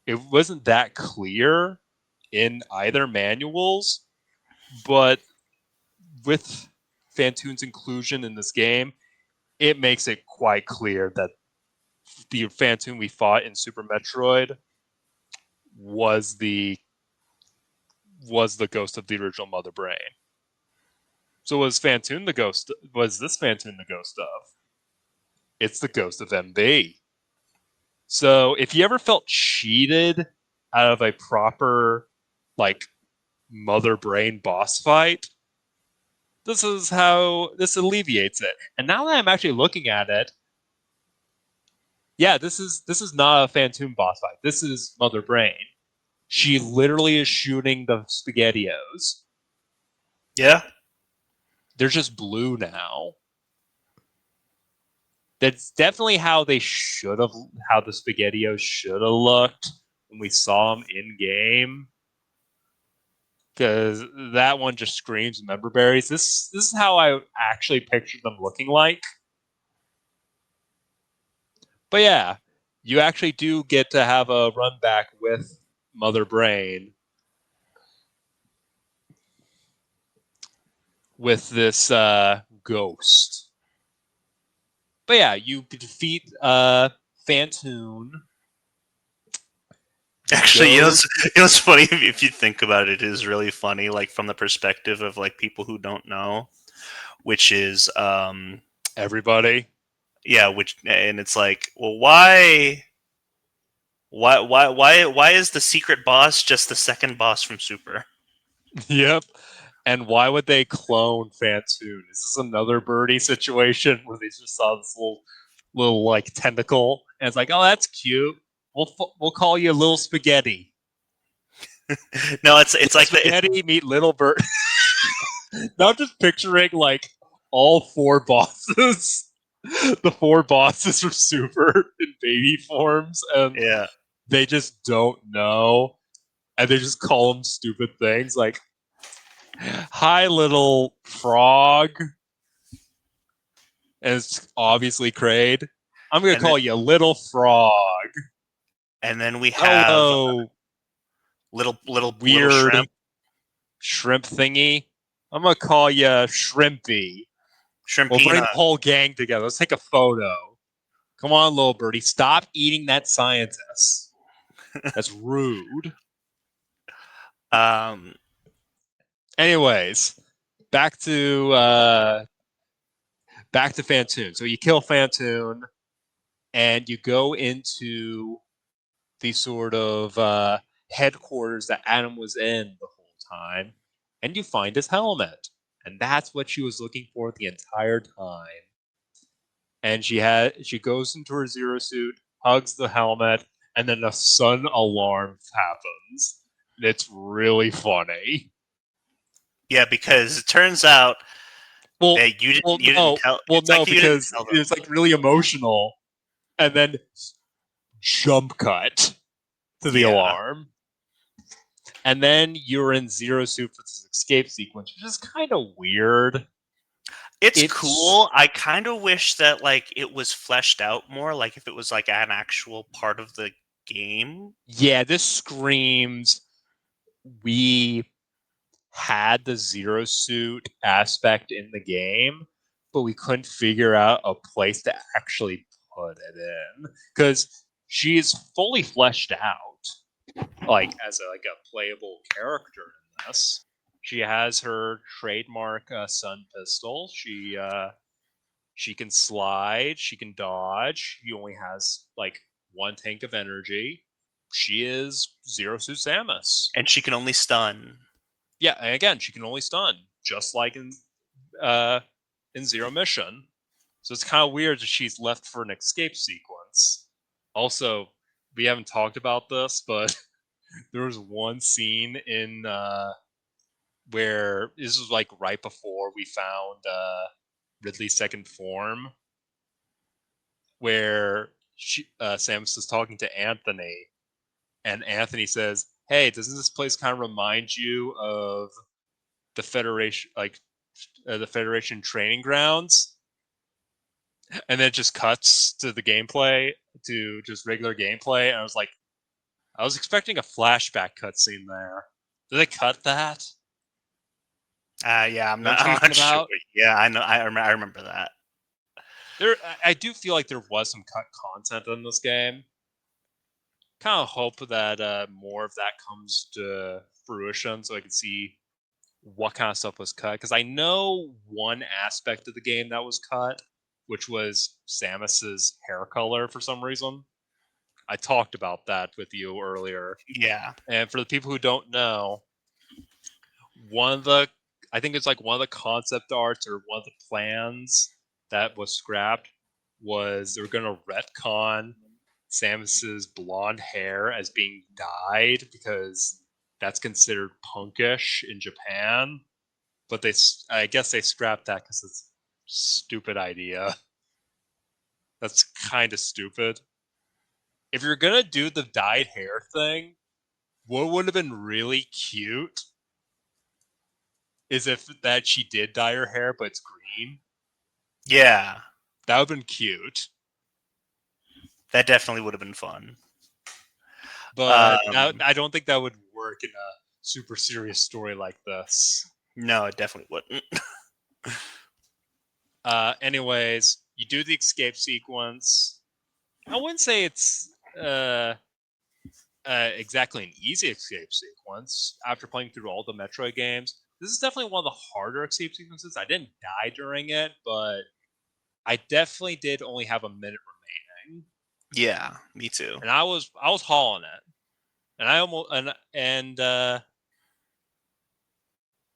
It wasn't that clear in either manuals, but with Fantoon's inclusion in this game, it makes it quite clear that the Fantoon we fought in Super Metroid was the ghost of the original Mother Brain. So was Fantoon the ghost? Was this Fantoon the ghost of? It's the ghost of MB. So if you ever felt cheated out of a proper like Mother Brain boss fight, this is how this alleviates it. And now that I'm actually looking at it, yeah, this is not a Fantoon boss fight. This is Mother Brain. She literally is shooting the SpaghettiOs. yeah, They're just blue now. That's definitely how they should have, how the SpaghettiOs should have looked when we saw them in game. Because that one just screams member berries. This is how I actually pictured them looking like. But yeah, you actually do get to have a run back with Mother Brain with this ghost. But yeah, you defeat Fantoon. You actually, go it's funny if you think about it. It is really funny, like from the perspective of like people who don't know, which is everybody. yeah, which and it's like, well, why is the secret boss just the second boss from Super? Yep. And why would they clone Fantoon? Is this another birdie situation where they just saw this little like tentacle and it's like, oh, that's cute. We'll call you Little Spaghetti. No, it's Little like the Spaghetti meet Little Bird. Now I'm just picturing like all four bosses, the four bosses from Super in baby forms, and yeah. they just don't know, and they just call them stupid things like "Hi, little frog," and it's obviously Kraid. I'm gonna and then call you Little Frog. and then we have Hello, little weird shrimp, shrimp thingy. I'm gonna call you Shrimpy. We'll bring shrimpina. the whole gang together. Let's take a photo. Come on, little birdie. Stop eating that scientist. That's rude. Um, Anyways, back to uh, back to Fantoon. So you kill Fantoon, and you go into the sort of headquarters that Adam was in the whole time, and you find his helmet, and that's what she was looking for the entire time. And she goes into her zero suit, hugs the helmet, and then a sun alarm happens. It's really funny. yeah, because it turns out Well, that you didn't tell. well, It's like no, you didn't because tell them. it's like really emotional, and then jump cut to the Yeah, alarm, and then you're in zero suit for this escape sequence, which is kind of weird. it's It's cool. I kind of wish that like it was fleshed out more. Like if it was like an actual part of the game. yeah, this screams we had the zero suit aspect in the game, but we couldn't figure out a place to actually put it in because she's fully fleshed out, like as a playable character in this. She has her trademark sun pistol. She can slide. She can dodge. She only has like one tank of energy. She is Zero Suit Samus. And she can only stun. Yeah, and again, she can only stun. just like in Zero Mission. So it's kind of weird that she's left for an escape sequence. Also, we haven't talked about this, but there was one scene in where this was like right before we found Ridley's second form, where Samus is talking to Anthony, and Anthony says, "Hey, doesn't this place kind of remind you of the Federation, like the Federation training grounds?" And then it just cuts to the gameplay, to just regular gameplay, and I was like, I was expecting a flashback cutscene there. Did they cut that? Yeah, I'm You know what not. I'm I'm talking not sure. about? Yeah, I know. I remember that. I do feel like there was some cut content in this game. Kind of hope that more of that comes to fruition, so I can see what kind of stuff was cut. Because I know one aspect of the game that was cut, which was Samus's hair color for some reason. I talked about that with you earlier. Yeah. And for the people who don't know, one of the I think it's like one of the concept arts or one of the plans that was scrapped was they're gonna retcon Samus's blonde hair as being dyed because that's considered punkish in Japan. But I guess they scrapped that because it's a stupid idea. That's kind of stupid. If you're gonna do the dyed hair thing, what would have been really cute is if that she did dye her hair, but it's green. Yeah. That would have been cute. That definitely would have been fun. But I don't think that would work in a super serious story like this. No, it definitely wouldn't. Anyways, you do the escape sequence. I wouldn't say it's exactly an easy escape sequence. After playing through all the Metroid games, this is definitely one of the harder escape sequences. I didn't die during it, but I definitely did only have a minute remaining. Yeah, me too. And I was hauling it, and I almost and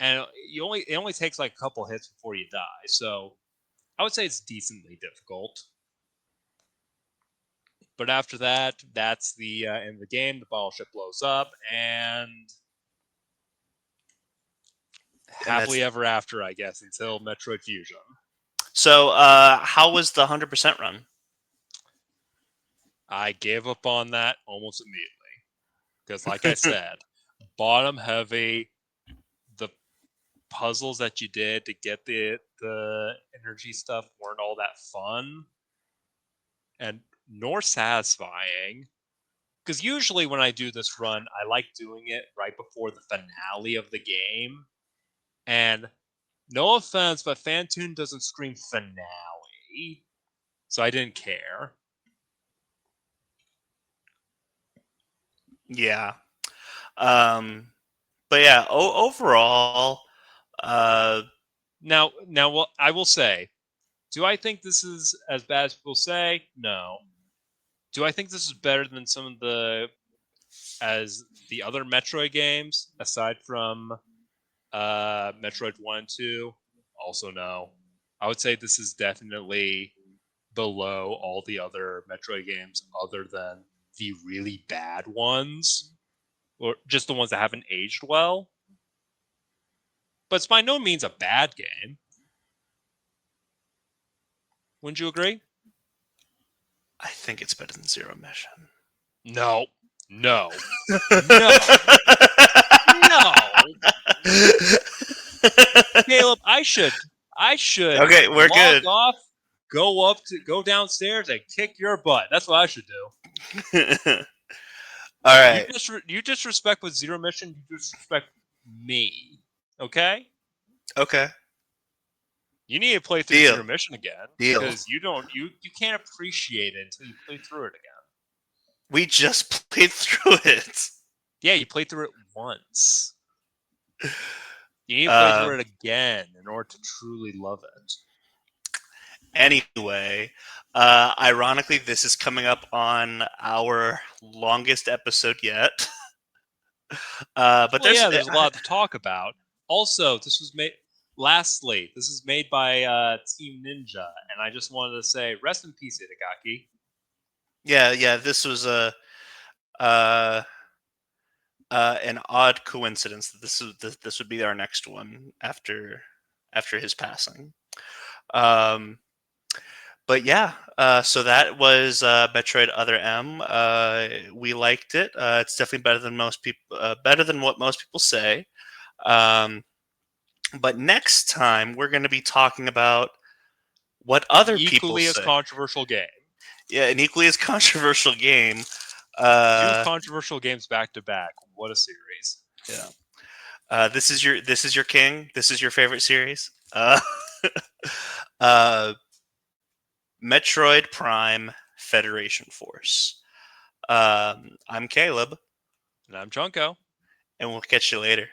it only takes like a couple hits before you die. So I would say it's decently difficult. But after that, that's the end of the game. The bottle ship blows up, and And that's happily ever after, I guess, until Metroid Fusion. so. How was the 100% run? I gave up on that almost immediately because, like I said, bottom heavy. The puzzles that you did to get the energy stuff weren't all that fun and nor satisfying. Because usually when I do this run, I like doing it right before the finale of the game. And no offense, but Fantoon doesn't scream finale. So I didn't care. Yeah. Um, but yeah, overall, uh, Now, well, I will say, do I think this is as bad as people say? No. Do I think this is better than some of the other Metroid games, aside from Metroid 1 and 2? Also, no. I would say this is definitely below all the other Metroid games, other than the really bad ones, or just the ones that haven't aged well. But it's by no means a bad game. Wouldn't you agree? I think it's better than Zero Mission. No. No. No. No. Caleb, I should Okay, we're log good. off, go downstairs and kick your butt. That's what I should do. All You right. you disrespect with Zero Mission, you disrespect me. Okay? Okay. You need to play through Deal. Zero Mission again Deal. because you can't appreciate it until you play through it again. We just played through it. Yeah, you played through it once. You need to play Uh, through it again in order to truly love it. anyway, ironically, this is coming up on our longest episode yet. But Well, there's yeah, there's a lot to talk about. Also, this was made. Lastly, this is made by Team Ninja, and I just wanted to say, rest in peace, Itagaki. Yeah. This was a uh, an odd coincidence that this would be our next one after his passing. Um, but yeah, so that was Metroid Other M. We liked it. It's definitely better than most people. Better than what most people say. Um, but next time we're going to be talking about what An other people equally as say. controversial game. Yeah, an equally as controversial game. Two Uh, controversial games back to back. What a series. yeah. This is your king. This is your favorite series. Uh, Metroid Prime Federation Force. I'm Caleb, And I'm Junko. and we'll catch you later.